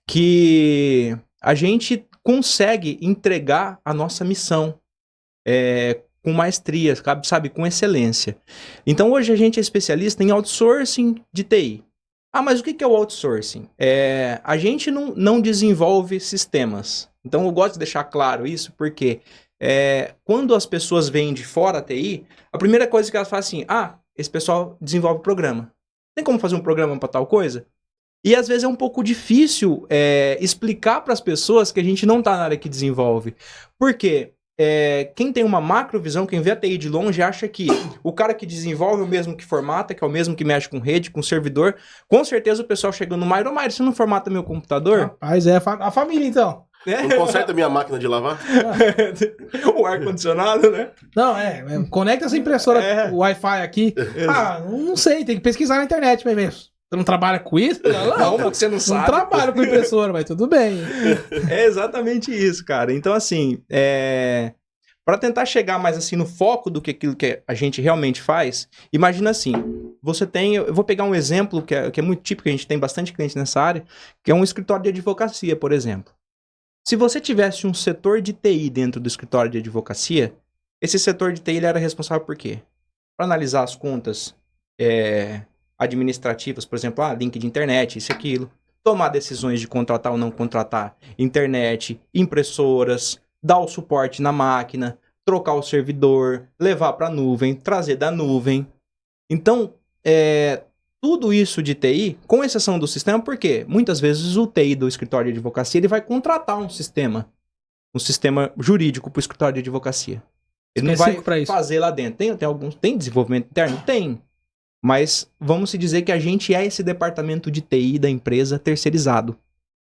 Que a gente consegue entregar a nossa missão com maestria, sabe, com excelência. Então, hoje a gente é especialista em outsourcing de TI. Ah, mas o que é o outsourcing? A gente não desenvolve sistemas. Então, eu gosto de deixar claro isso, porque quando as pessoas vêm de fora da TI, a primeira coisa que elas fazem assim, esse pessoal desenvolve programa. Tem como fazer um programa para tal coisa? E às vezes é um pouco difícil explicar para as pessoas que a gente não está na área que desenvolve. Por quê? Quem tem uma macrovisão, quem vê a TI de longe, acha que o cara que desenvolve é o mesmo que formata, que é o mesmo que mexe com rede, com servidor. Com certeza o pessoal chega no Mairo, você não formata meu computador? Rapaz, a família então. Não conserta a minha máquina de lavar? O ar-condicionado, né? Não, conecta essa impressora Wi-Fi aqui. Não sei, tem que pesquisar na internet mesmo. Você não trabalha com isso? Não, porque você não sabe. Não trabalho com impressora, mas tudo bem. É exatamente isso, cara. Então, assim, para tentar chegar mais assim no foco do que aquilo que a gente realmente faz, imagina assim, eu vou pegar um exemplo que é muito típico, a gente tem bastante cliente nessa área, que é um escritório de advocacia, por exemplo. Se você tivesse um setor de TI dentro do escritório de advocacia, esse setor de TI ele era responsável por quê? Para analisar as contas administrativas, por exemplo, link de internet, isso e aquilo. Tomar decisões de contratar ou não contratar internet, impressoras, dar o suporte na máquina, trocar o servidor, levar para a nuvem, trazer da nuvem. Então, tudo isso de TI, com exceção do sistema, porque muitas vezes o TI do escritório de advocacia ele vai contratar um sistema jurídico para o escritório de advocacia. Ele não vai fazer lá dentro. Tem desenvolvimento interno? Tem. Mas vamos se dizer que a gente é esse departamento de TI da empresa terceirizado.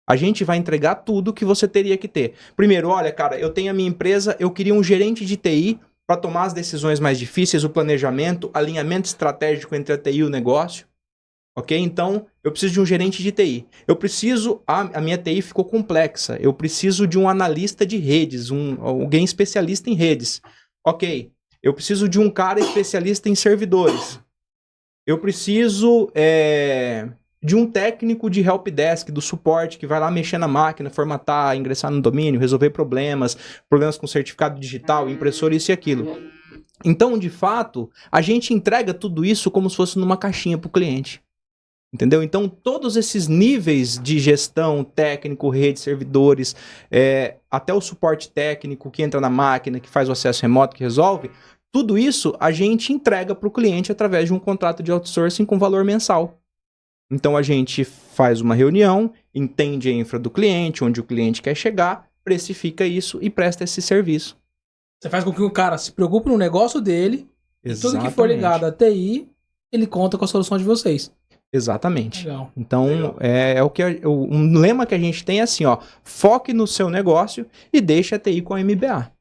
A gente vai entregar tudo que você teria que ter. Primeiro, olha, cara, eu tenho a minha empresa, eu queria um gerente de TI para tomar as decisões mais difíceis, o planejamento, alinhamento estratégico entre a TI e o negócio. Ok? Então, eu preciso de um gerente de TI. A minha TI ficou complexa. Eu preciso de um analista de redes, alguém especialista em redes. Ok. Eu preciso de um cara especialista em servidores. Eu preciso de um técnico de helpdesk, do suporte, que vai lá mexer na máquina, formatar, ingressar no domínio, resolver problemas com certificado digital, impressora, isso e aquilo. Então, de fato, a gente entrega tudo isso como se fosse numa caixinha para o cliente. Entendeu? Então, todos esses níveis de gestão, técnico, rede, servidores, até o suporte técnico que entra na máquina, que faz o acesso remoto, que resolve, tudo isso a gente entrega para o cliente através de um contrato de outsourcing com valor mensal. Então a gente faz uma reunião, entende a infra do cliente, onde o cliente quer chegar, precifica isso e presta esse serviço. Você faz com que o cara se preocupe no negócio dele, e tudo que for ligado à TI, ele conta com a solução de vocês. Exatamente. Legal. Então, um lema que a gente tem é assim, foque no seu negócio e deixe a TI com a MBA.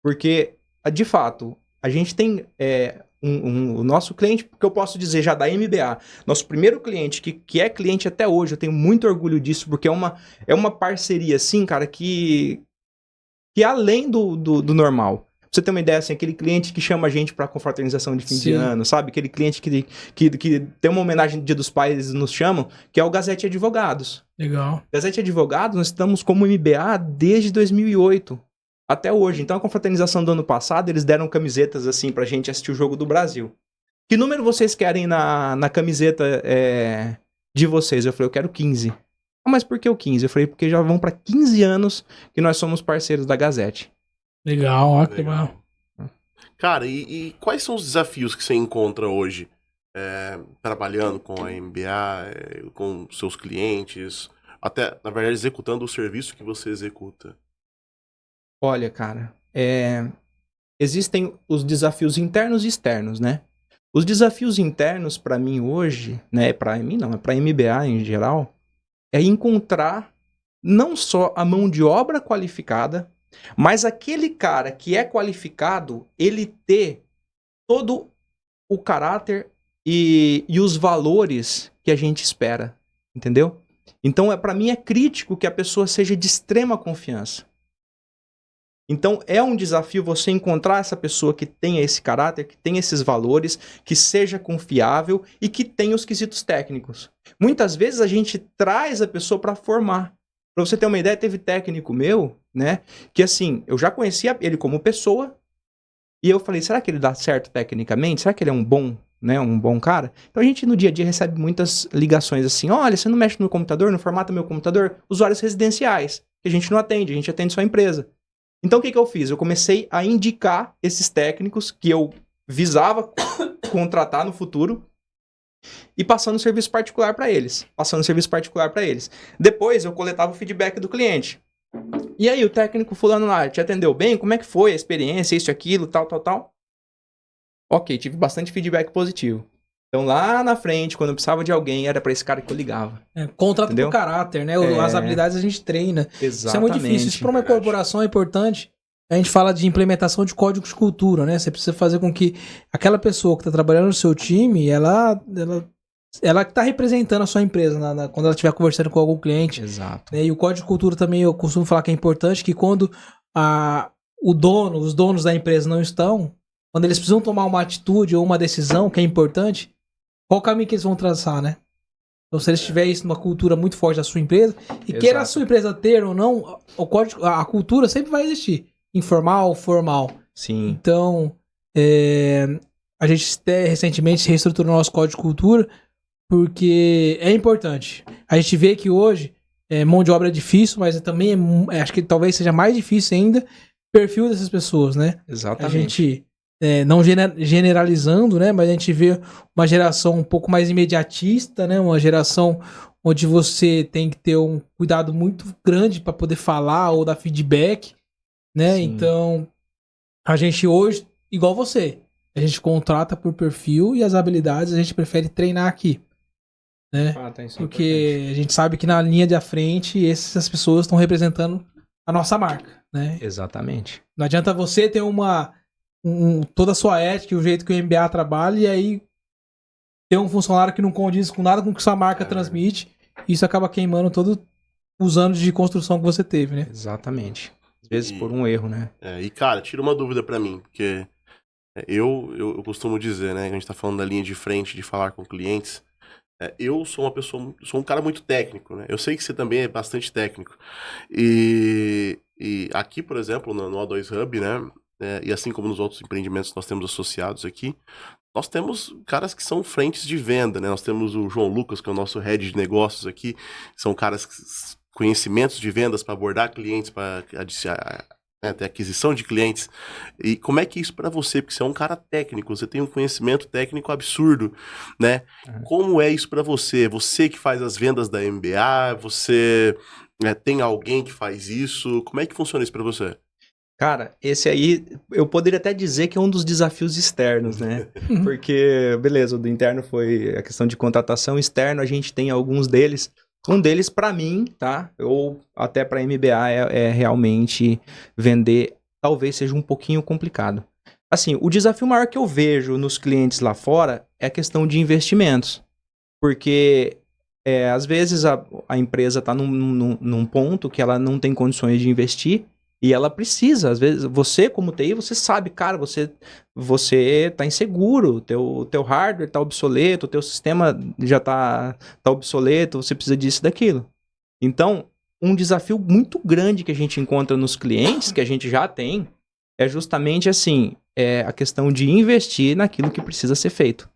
Porque, de fato, a gente tem o nosso cliente, que eu posso dizer já da MBA, nosso primeiro cliente, que é cliente até hoje, eu tenho muito orgulho disso, porque é uma parceria, assim, cara, que é além do normal. Pra você ter uma ideia, assim, aquele cliente que chama a gente pra confraternização de fim de ano, sabe? Aquele cliente que tem uma homenagem no Dia dos Pais, eles nos chamam, que é o Gazette Advogados. Legal. Gazette Advogados, nós estamos como MBA desde 2008. Até hoje. Então, a confraternização do ano passado, eles deram camisetas assim pra gente assistir o Jogo do Brasil. Que número vocês querem na camiseta de vocês? Eu falei, eu quero 15. Mas por que o 15? Eu falei, porque já vão pra 15 anos que nós somos parceiros da Gazette. Legal, ó, que bom. Cara, e quais são os desafios que você encontra hoje trabalhando com a MBA, com seus clientes, até, na verdade, executando o serviço que você executa? Olha, cara, existem os desafios internos e externos, né? Os desafios internos, para mim hoje, né, para mim não, é para MBA em geral, é encontrar não só a mão de obra qualificada, mas aquele cara que é qualificado, ele ter todo o caráter e os valores que a gente espera, entendeu? Então, para mim é crítico que a pessoa seja de extrema confiança. Então, é um desafio você encontrar essa pessoa que tenha esse caráter, que tenha esses valores, que seja confiável e que tenha os quesitos técnicos. Muitas vezes a gente traz a pessoa para formar. Para você ter uma ideia, teve técnico meu, né, que assim, eu já conhecia ele como pessoa e eu falei, será que ele dá certo tecnicamente? Será que ele é um bom cara? Então a gente no dia a dia recebe muitas ligações assim, olha, você não mexe no computador, não formata meu computador? Usuários residenciais, que a gente não atende, a gente atende só a empresa. Então o que eu fiz? Eu comecei a indicar esses técnicos que eu visava contratar no futuro e passando serviço particular para eles. Depois eu coletava o feedback do cliente. E aí, o técnico fulano lá, te atendeu bem? Como é que foi a experiência, isso, aquilo, tal. Ok, tive bastante feedback positivo. Então lá na frente, quando eu precisava de alguém, era pra esse cara que eu ligava. Contrato Entendeu? por caráter, né? As habilidades a gente treina. Exatamente. Isso é muito difícil. Isso para uma corporação é importante. A gente fala de implementação de códigos de cultura, né? Você precisa fazer com que aquela pessoa que está trabalhando no seu time, ela está representando a sua empresa quando ela estiver conversando com algum cliente. Exato. Né? E o código de cultura também eu costumo falar que é importante, que quando os donos da empresa não estão, quando eles precisam tomar uma atitude ou uma decisão que é importante, qual o caminho que eles vão traçar, né? Então, se eles tiverem isso numa cultura muito forte da sua empresa, e queira a sua empresa ter ou não, a cultura sempre vai existir. Informal, formal. Sim. Então, a gente até recentemente reestruturou o nosso código de cultura, porque é importante. A gente vê que hoje, mão de obra é difícil, mas também acho que talvez seja mais difícil ainda o perfil dessas pessoas, né? Exatamente. A gente... não generalizando, né? Mas a gente vê uma geração um pouco mais imediatista, né? Uma geração onde você tem que ter um cuidado muito grande para poder falar ou dar feedback, né? Sim. Então, a gente hoje, igual você, a gente contrata por perfil e as habilidades a gente prefere treinar aqui, né? Porque a gente sabe que na linha de frente essas pessoas estão representando a nossa marca, né? Exatamente. Não adianta você ter toda a sua ética e o jeito que o MBA trabalha, e aí ter um funcionário que não condiz com nada com o que sua marca transmite, e isso acaba queimando todos os anos de construção que você teve, né? Exatamente. Às vezes por um erro, né? E cara, tira uma dúvida pra mim, porque eu costumo dizer, né, que a gente tá falando da linha de frente, de falar com clientes, eu sou um cara muito técnico, né? Eu sei que você também é bastante técnico. E aqui, por exemplo, no O2 Hub, né, e assim como nos outros empreendimentos que nós temos associados aqui, nós temos caras que são frentes de venda, né? Nós temos o João Lucas, que é o nosso head de negócios aqui, são caras conhecimentos de vendas para abordar clientes, para ter aquisição de clientes. E como é que é isso para você? Porque você é um cara técnico, você tem um conhecimento técnico absurdo, né? Como é isso para você? Você que faz as vendas da MBA, você tem alguém que faz isso? Como é que funciona isso para você? Cara, esse aí, eu poderia até dizer que é um dos desafios externos, né? Porque, beleza, o do interno foi a questão de contratação, externo a gente tem alguns deles. Um deles, pra mim, tá? Ou até pra MBA, é realmente vender, talvez seja um pouquinho complicado. Assim, o desafio maior que eu vejo nos clientes lá fora é a questão de investimentos. Porque, às vezes, a empresa tá num ponto que ela não tem condições de investir, e ela precisa, às vezes, você como TI, você sabe, cara, você tá inseguro, teu hardware tá obsoleto, teu sistema já tá obsoleto, você precisa disso e daquilo. Então, um desafio muito grande que a gente encontra nos clientes, que a gente já tem, é justamente assim, a questão de investir naquilo que precisa ser feito.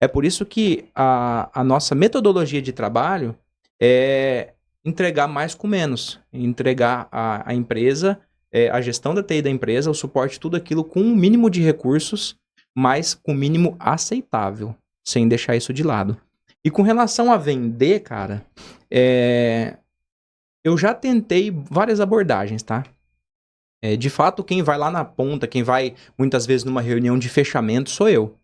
É por isso que a nossa metodologia de trabalho é entregar mais com menos, entregar a empresa, a gestão da TI da empresa, o suporte, tudo aquilo com um mínimo de recursos, mas com o mínimo aceitável, sem deixar isso de lado. E com relação a vender, cara, eu já tentei várias abordagens, tá? De fato, quem vai lá na ponta, quem vai muitas vezes numa reunião de fechamento sou eu,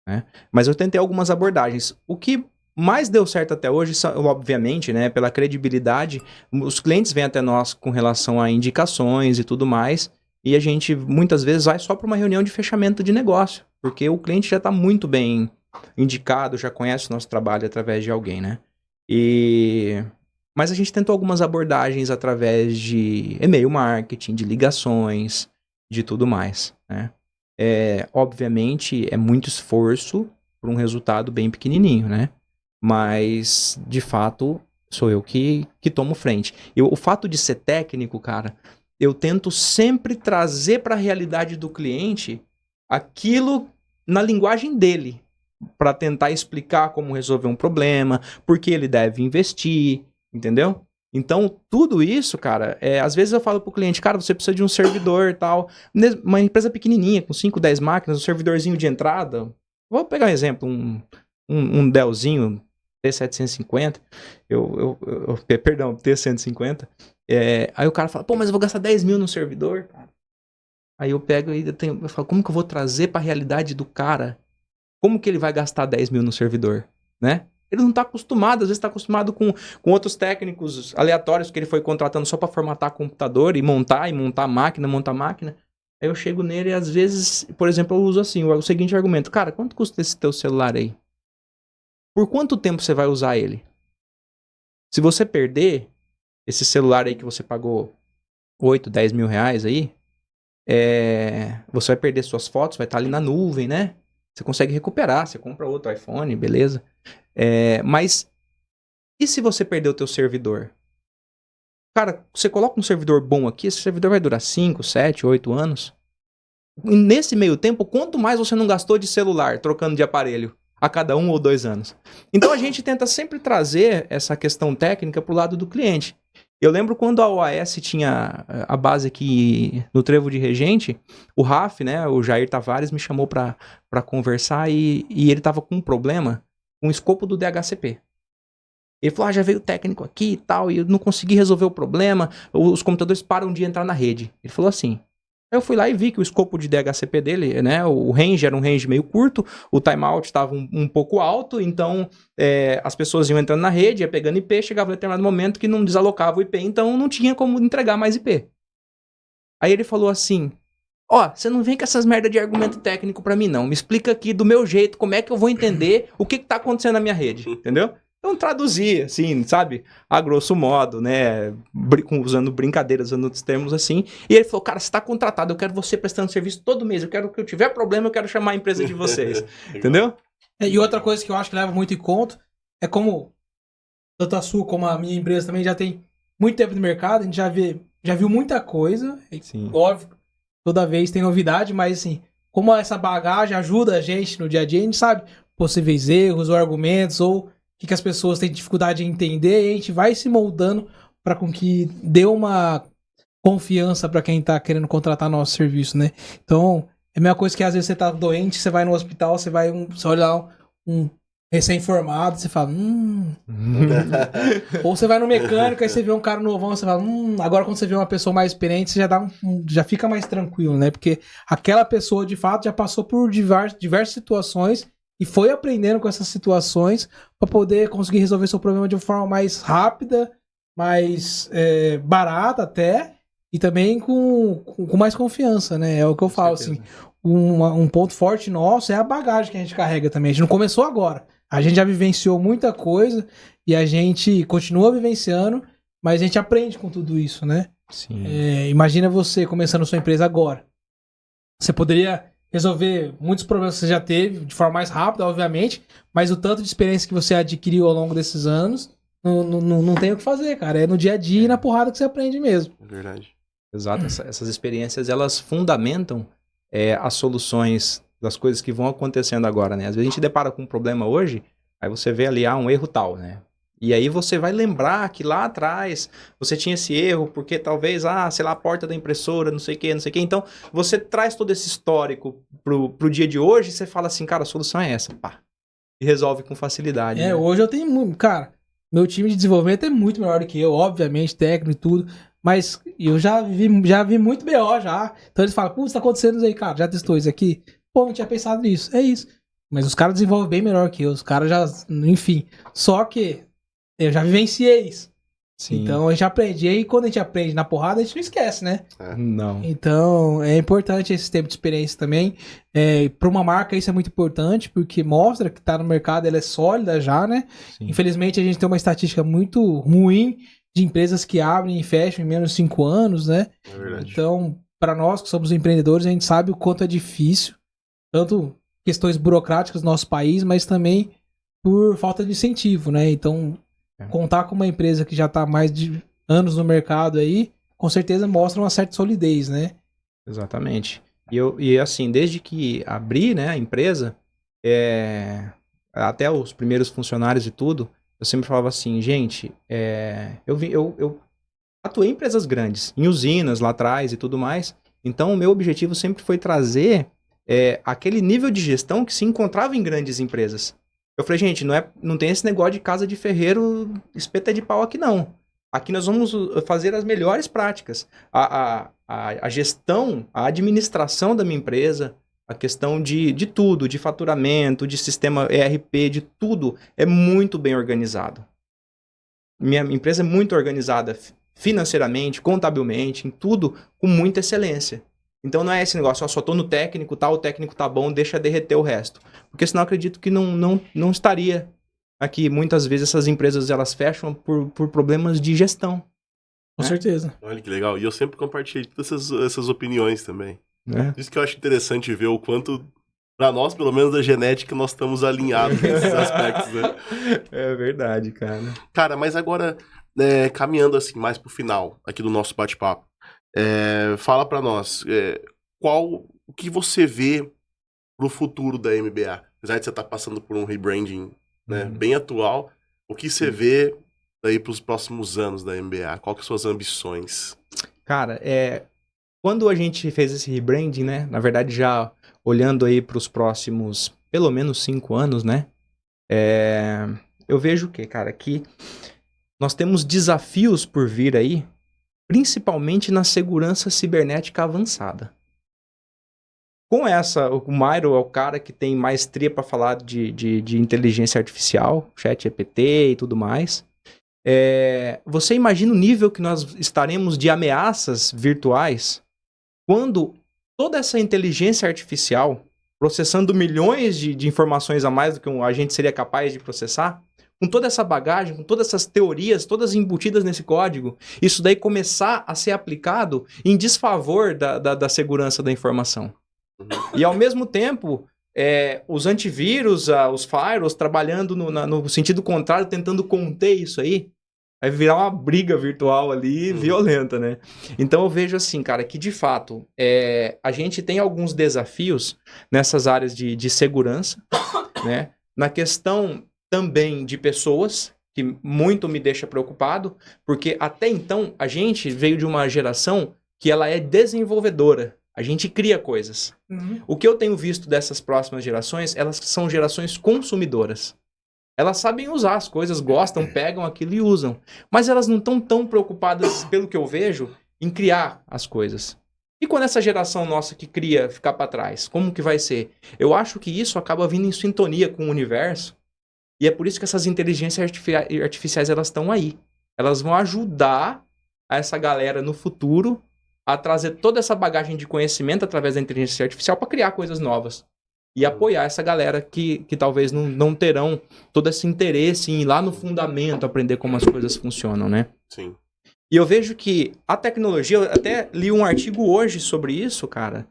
né? Mas eu tentei algumas abordagens. O que mais deu certo até hoje, obviamente, né, pela credibilidade, os clientes vêm até nós com relação a indicações e tudo mais, e a gente muitas vezes vai só para uma reunião de fechamento de negócio, porque o cliente já está muito bem indicado, já conhece o nosso trabalho através de alguém, né? Mas a gente tentou algumas abordagens através de e-mail marketing, de ligações, de tudo mais, né? Obviamente, é muito esforço para um resultado bem pequenininho, né? Mas, de fato, sou eu que tomo frente. O fato de ser técnico, cara, eu tento sempre trazer para a realidade do cliente aquilo na linguagem dele, para tentar explicar como resolver um problema, por que ele deve investir, entendeu? Então, tudo isso, cara, às vezes eu falo pro cliente, cara, você precisa de um servidor e tal, uma empresa pequenininha, com 5, 10 máquinas, um servidorzinho de entrada, vou pegar um exemplo, um Dellzinho T750, perdão, T150, aí o cara fala, pô, mas eu vou gastar 10 mil no servidor, cara. Aí eu pego e eu falo, como que eu vou trazer pra realidade do cara? Como que ele vai gastar 10 mil no servidor, né? Ele não tá acostumado, às vezes tá acostumado com outros técnicos aleatórios que ele foi contratando só pra formatar computador e montar máquina. Aí eu chego nele e às vezes, por exemplo, eu uso assim, o seguinte argumento, cara, quanto custa esse teu celular aí? Por quanto tempo você vai usar ele? Se você perder esse celular aí que você pagou 8, 10 mil reais aí, você vai perder suas fotos, vai estar ali na nuvem, né? Você consegue recuperar, você compra outro iPhone, beleza? Mas e se você perder o teu servidor? Cara, você coloca um servidor bom aqui, esse servidor vai durar 5, 7, 8 anos. E nesse meio tempo, quanto mais você não gastou de celular, trocando de aparelho, a cada 1 ou 2 anos? Então a gente tenta sempre trazer essa questão técnica pro lado do cliente. Eu lembro quando a OAS tinha a base aqui no Trevo de Regente, o RAF, né, o Jair Tavares, me chamou para conversar e ele tava com um problema com o escopo do DHCP. Ele falou, já veio o técnico aqui e tal, e eu não consegui resolver o problema, os computadores param de entrar na rede. Ele falou assim. Eu fui lá e vi que o escopo de DHCP dele, né, o range era um range meio curto, o timeout estava um pouco alto, então as pessoas iam entrando na rede, ia pegando IP, chegava um determinado momento que não desalocava o IP, então não tinha como entregar mais IP. Aí ele falou assim, você não vem com essas merda de argumento técnico pra mim não, me explica aqui do meu jeito, como é que eu vou entender o que tá acontecendo na minha rede, entendeu? Então traduzir, assim, sabe, a grosso modo, né, usando brincadeiras, usando outros termos assim, e ele falou, cara, você tá contratado, eu quero você prestando serviço todo mês, eu quero que eu tiver problema, eu quero chamar a empresa de vocês, entendeu? E outra coisa que eu acho que leva muito em conta, é como, tanto a sua como a minha empresa também já tem muito tempo no mercado, a gente já viu muita coisa, Sim. Óbvio, toda vez tem novidade, mas assim, como essa bagagem ajuda a gente no dia a dia, a gente sabe possíveis erros ou argumentos, ou que as pessoas têm dificuldade em entender, e a gente vai se moldando para com que dê uma confiança para quem tá querendo contratar nosso serviço, né? Então, é a mesma coisa que às vezes você tá doente, você vai no hospital, você olha lá um recém-formado, você fala, Ou você vai no mecânico, aí você vê um cara novão, você fala, agora quando você vê uma pessoa mais experiente, você já fica mais tranquilo, né? Porque aquela pessoa, de fato, já passou por diversas situações e foi aprendendo com essas situações para poder conseguir resolver seu problema de uma forma mais rápida, mais barata até, e também com mais confiança, né? É o que eu falo, assim, um ponto forte nosso é a bagagem que a gente carrega também. A gente não começou agora. A gente já vivenciou muita coisa e a gente continua vivenciando, mas a gente aprende com tudo isso, né? Sim. Imagina você começando sua empresa agora. Você poderia resolver muitos problemas que você já teve de forma mais rápida, obviamente, mas o tanto de experiência que você adquiriu ao longo desses anos, não tem o que fazer, cara. É no dia a dia e na porrada que você aprende mesmo. É verdade. Exato. Essas experiências, elas fundamentam as soluções das coisas que vão acontecendo agora, né? Às vezes a gente depara com um problema hoje, aí você vê ali, um erro tal, né? E aí você vai lembrar que lá atrás você tinha esse erro, porque talvez, sei lá, a porta da impressora, não sei o que. Então, você traz todo esse histórico pro dia de hoje e você fala assim, cara, a solução é essa, pá. E resolve com facilidade. Né? Hoje eu tenho muito... Cara, meu time de desenvolvimento é muito melhor do que eu, obviamente, técnico e tudo, mas eu já vi muito BO já. Então eles falam, putz, tá acontecendo isso aí, cara, já testou isso aqui? Pô, não tinha pensado nisso. É isso. Mas os caras desenvolvem bem melhor que eu, os caras já... Enfim, só que eu já vivenciei isso. Sim. Então a gente aprende. E aí quando a gente aprende na porrada, a gente não esquece, né? Não. Então é importante esse tempo de experiência também. Para uma marca isso é muito importante, porque mostra que tá no mercado, ela é sólida já, né? Sim. Infelizmente a gente tem uma estatística muito ruim de empresas que abrem e fecham em menos de 5 anos, né? É verdade. Então, para nós que somos empreendedores, a gente sabe o quanto é difícil, tanto questões burocráticas do nosso país, mas também por falta de incentivo, né? Então, contar com uma empresa que já está há mais de anos no mercado aí, com certeza mostra uma certa solidez, né? Exatamente. E assim, desde que abri, né, a empresa, até os primeiros funcionários e tudo, eu sempre falava assim, gente, eu atuei em empresas grandes, em usinas lá atrás e tudo mais, então o meu objetivo sempre foi trazer aquele nível de gestão que se encontrava em grandes empresas. Eu falei, gente, não tem esse negócio de casa de ferreiro, espeta de pau aqui não. Aqui nós vamos fazer as melhores práticas. A gestão, a administração da minha empresa, a questão de tudo, de faturamento, de sistema ERP, de tudo, é muito bem organizado. Minha empresa é muito organizada financeiramente, contabilmente, em tudo, com muita excelência. Então não é esse negócio, só tô no técnico, tá, o técnico tá bom, deixa derreter o resto. Porque senão eu acredito que não estaria aqui. Muitas vezes essas empresas elas fecham por problemas de gestão. Com certeza. Olha que legal. E eu sempre compartilhei todas essas opiniões também. Né? Por isso que eu acho interessante ver o quanto, pra nós, pelo menos da genética, nós estamos alinhados nesses aspectos, né? É verdade, cara. Cara, mas agora, caminhando assim mais pro final aqui do nosso bate-papo, fala pra nós, o que você vê pro futuro da MBA? Apesar de você estar passando por um rebranding, né, bem atual, o que você vê aí pros próximos anos da MBA? Qual que são suas ambições? Cara, quando a gente fez esse rebranding, né, na verdade já olhando aí pros próximos, pelo menos 5 anos, né, eu vejo o quê, cara, que nós temos desafios por vir aí, principalmente na segurança cibernética avançada. Com essa, o Mairo é o cara que tem maestria para falar de inteligência artificial, ChatGPT e tudo mais. Você imagina o nível que nós estaremos de ameaças virtuais quando toda essa inteligência artificial, processando milhões de informações a mais do que um agente seria capaz de processar, com toda essa bagagem, com todas essas teorias, todas embutidas nesse código, isso daí começar a ser aplicado em desfavor da segurança da informação. E ao mesmo tempo, os antivírus, os firewalls trabalhando no sentido contrário, tentando conter isso aí, vai virar uma briga virtual ali violenta, né? Então eu vejo assim, cara, que de fato a gente tem alguns desafios nessas áreas de segurança, né? Na questão também de pessoas, que muito me deixa preocupado, porque até então a gente veio de uma geração que ela é desenvolvedora. A gente cria coisas. O que eu tenho visto dessas próximas gerações, elas são gerações consumidoras. Elas sabem usar as coisas, gostam, pegam aquilo e usam. Mas elas não estão tão preocupadas, pelo que eu vejo, em criar as coisas. E quando essa geração nossa que cria ficar para trás, como que vai ser? Eu acho que isso acaba vindo em sintonia com o universo. E é por isso que essas inteligências artificiais elas estão aí. Elas vão ajudar essa galera no futuro a trazer toda essa bagagem de conhecimento através da inteligência artificial para criar coisas novas. E apoiar essa galera que talvez não terão todo esse interesse em ir lá no fundamento aprender como as coisas funcionam, né? Sim. E eu vejo que a tecnologia, eu até li um artigo hoje sobre isso, cara,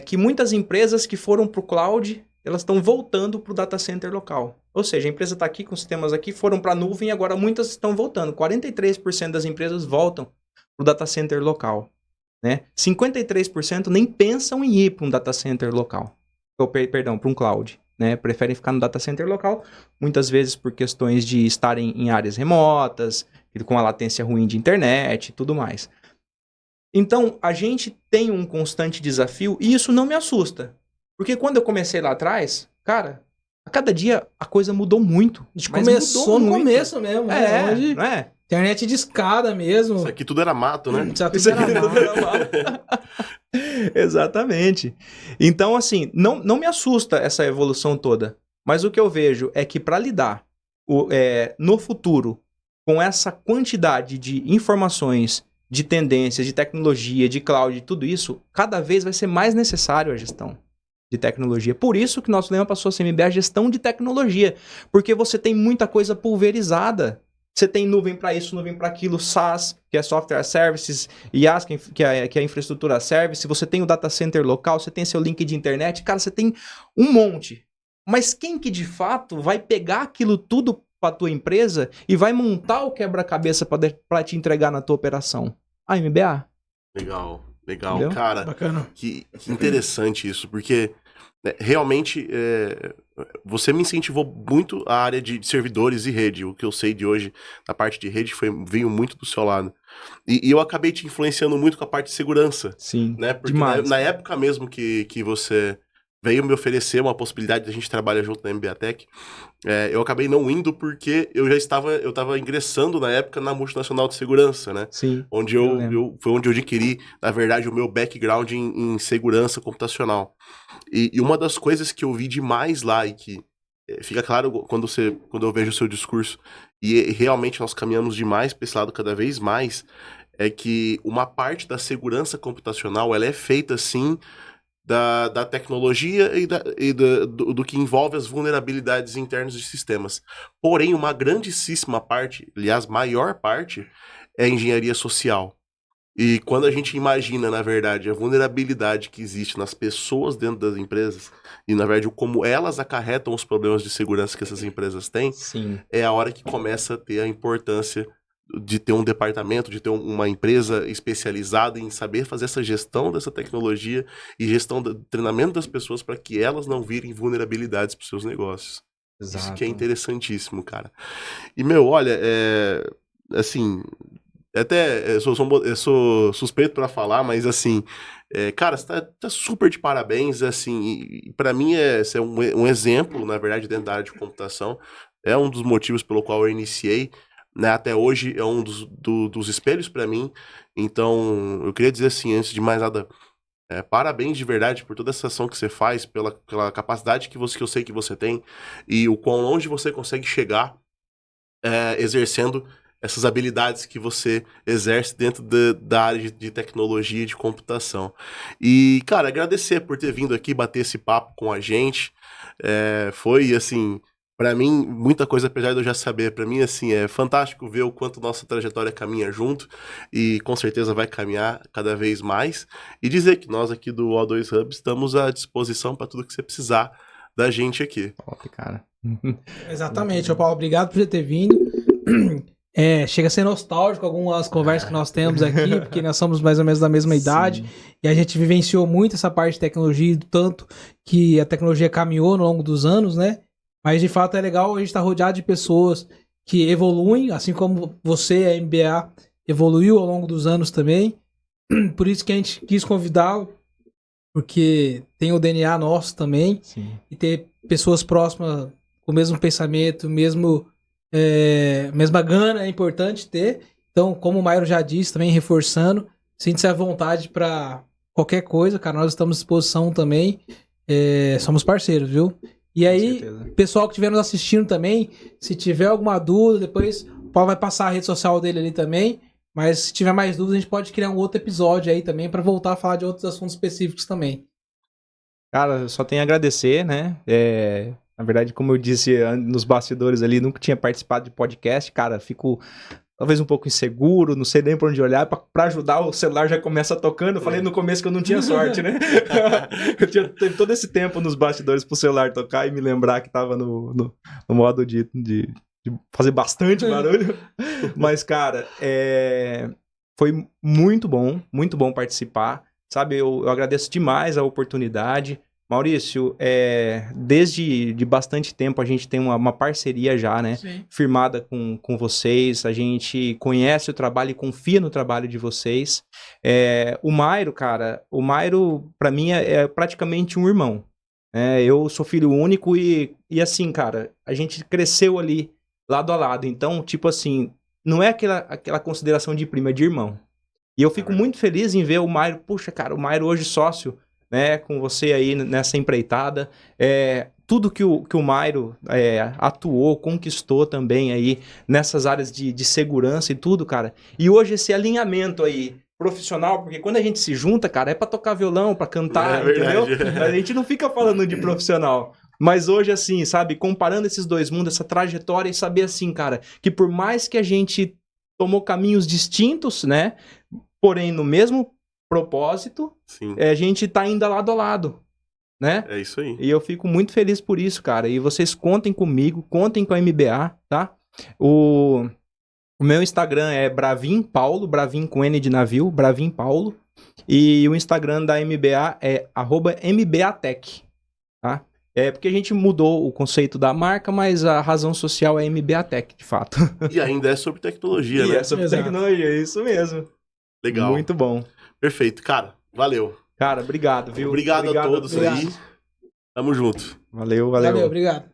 que muitas empresas que foram para o cloud, elas estão voltando para o data center local. Ou seja, a empresa está aqui com sistemas aqui, foram para a nuvem e agora muitas estão voltando. 43% das empresas voltam para o data center local, né? 53% nem pensam em ir para um data center local. Perdão, para um cloud, né? Preferem ficar no data center local, muitas vezes por questões de estarem em áreas remotas, com a latência ruim de internet e tudo mais. Então, a gente tem um constante desafio e isso não me assusta. Porque quando eu comecei lá atrás, cara, a cada dia a coisa mudou muito. A gente começou no começo mesmo, né? Hoje, não é? Internet de escada mesmo. Isso aqui tudo era mato, né? Isso aqui tudo era mato. Exatamente. Então, assim, não me assusta essa evolução toda. Mas o que eu vejo é que para lidar no futuro com essa quantidade de informações, de tendências, de tecnologia, de cloud, tudo isso, cada vez vai ser mais necessário a gestão de tecnologia. Por isso que nosso lema passou a ser MBA, gestão de tecnologia. Porque você tem muita coisa pulverizada. Você tem nuvem para isso, nuvem para aquilo, SaaS, que é Software as Services, IaaS, que é Infraestrutura as Service, você tem o data center local, você tem seu link de internet, cara, você tem um monte. Mas quem que de fato vai pegar aquilo tudo para tua empresa e vai montar o quebra-cabeça para te entregar na tua operação? A MBA. Legal, Entendeu? cara. Bacana. Que interessante isso, porque realmente você me incentivou muito a área de servidores e rede. O que eu sei de hoje na parte de rede veio muito do seu lado. E eu acabei te influenciando muito com a parte de segurança. Sim, né? Porque demais. na época mesmo que você veio me oferecer uma possibilidade de a gente trabalhar junto na MBA Tech. Eu acabei não indo porque eu estava ingressando na época na multinacional de segurança, né? Sim. Onde foi onde eu adquiri, na verdade, o meu background em segurança computacional. E uma das coisas que eu vi demais lá e que fica claro quando eu vejo o seu discurso, e realmente nós caminhamos demais para esse lado cada vez mais, é que uma parte da segurança computacional ela é feita, sim, da tecnologia do que envolve as vulnerabilidades internas de sistemas. Porém, uma grandíssima parte, aliás, maior parte, é engenharia social. E quando a gente imagina, na verdade, a vulnerabilidade que existe nas pessoas dentro das empresas, e, na verdade, como elas acarretam os problemas de segurança que essas empresas têm, Sim. é a hora que começa a ter a importância de ter um departamento, de ter uma empresa especializada em saber fazer essa gestão dessa tecnologia e gestão do treinamento das pessoas para que elas não virem vulnerabilidades para os seus negócios. Exato. Isso que é interessantíssimo, cara. E, meu, olha, assim, até eu sou suspeito para falar, mas assim, cara, você tá super de parabéns, assim, e para mim esse é um exemplo, na verdade, dentro da área de computação, é um dos motivos pelo qual eu iniciei, né, até hoje é um dos espelhos para mim, então eu queria dizer assim, antes de mais nada, parabéns de verdade por toda essa ação que você faz, pela capacidade que eu sei que você tem, e o quão longe você consegue chegar exercendo essas habilidades que você exerce dentro da área de tecnologia e de computação. E, cara, agradecer por ter vindo aqui bater esse papo com a gente. Foi, assim, pra mim, muita coisa, apesar de eu já saber, pra mim, assim, é fantástico ver o quanto nossa trajetória caminha junto e com certeza vai caminhar cada vez mais. E dizer que nós aqui do O2 Hub estamos à disposição para tudo que você precisar da gente aqui. Top, cara. Exatamente, Paulo, obrigado por ter vindo. Chega a ser nostálgico algumas conversas que nós temos aqui, porque nós somos mais ou menos da mesma idade, e a gente vivenciou muito essa parte de tecnologia, do tanto que a tecnologia caminhou ao longo dos anos, né? Mas de fato é legal a gente estar rodeado de pessoas que evoluem, assim como você, a MBA, evoluiu ao longo dos anos também. Por isso que a gente quis convidá-lo, porque tem o DNA nosso também, e ter pessoas próximas com o mesmo pensamento, mesma gana é importante ter. Então, como o Mairo já disse, também reforçando, sinta-se à vontade para qualquer coisa, cara, nós estamos à disposição também, somos parceiros, viu? E aí, pessoal que estiver nos assistindo também, se tiver alguma dúvida, depois o Paulo vai passar a rede social dele ali também, mas se tiver mais dúvidas, a gente pode criar um outro episódio aí também para voltar a falar de outros assuntos específicos também. Cara, eu só tenho a agradecer, né? Na verdade, como eu disse nos bastidores ali, nunca tinha participado de podcast, cara, fico talvez um pouco inseguro, não sei nem pra onde olhar, pra ajudar o celular já começa tocando, eu falei no começo que eu não tinha sorte, né? Teve todo esse tempo nos bastidores pro celular tocar e me lembrar que tava no modo de fazer bastante barulho, mas cara, foi muito bom participar, sabe, eu agradeço demais a oportunidade. Maurício, desde de bastante tempo a gente tem uma parceria já, né? Sim. Firmada com vocês, a gente conhece o trabalho e confia no trabalho de vocês. O Mairo, cara, pra mim é praticamente um irmão. Eu sou filho único e assim, cara, a gente cresceu ali lado a lado. Então, tipo assim, não é aquela consideração de primo, é de irmão. E eu fico muito feliz em ver o Mairo, puxa, cara, o Mairo hoje sócio, né, com você aí nessa empreitada, tudo que o Mairo atuou, conquistou também aí nessas áreas de segurança e tudo, cara. E hoje esse alinhamento aí profissional, porque quando a gente se junta, cara, é pra tocar violão, pra cantar, entendeu? A gente não fica falando de profissional. Mas hoje, assim, sabe, comparando esses dois mundos, essa trajetória e saber, assim, cara, que por mais que a gente tomou caminhos distintos, né, porém no mesmo propósito, a gente tá ainda lado a lado, né? É isso aí. E eu fico muito feliz por isso, cara. E vocês contem comigo, contem com a MBA, tá? O meu Instagram é Bravin Paulo, Bravin com N de navio, Bravin Paulo. E o Instagram da MBA é @MBAtech, tá? Porque a gente mudou o conceito da marca, mas a razão social é MBAtech, de fato. E ainda é sobre tecnologia, né? É sobre tecnologia, é isso mesmo. Legal. Muito bom. Perfeito, cara. Valeu. Cara, obrigado, viu? Obrigado a todos aí. Tamo junto. Valeu. Valeu, obrigado.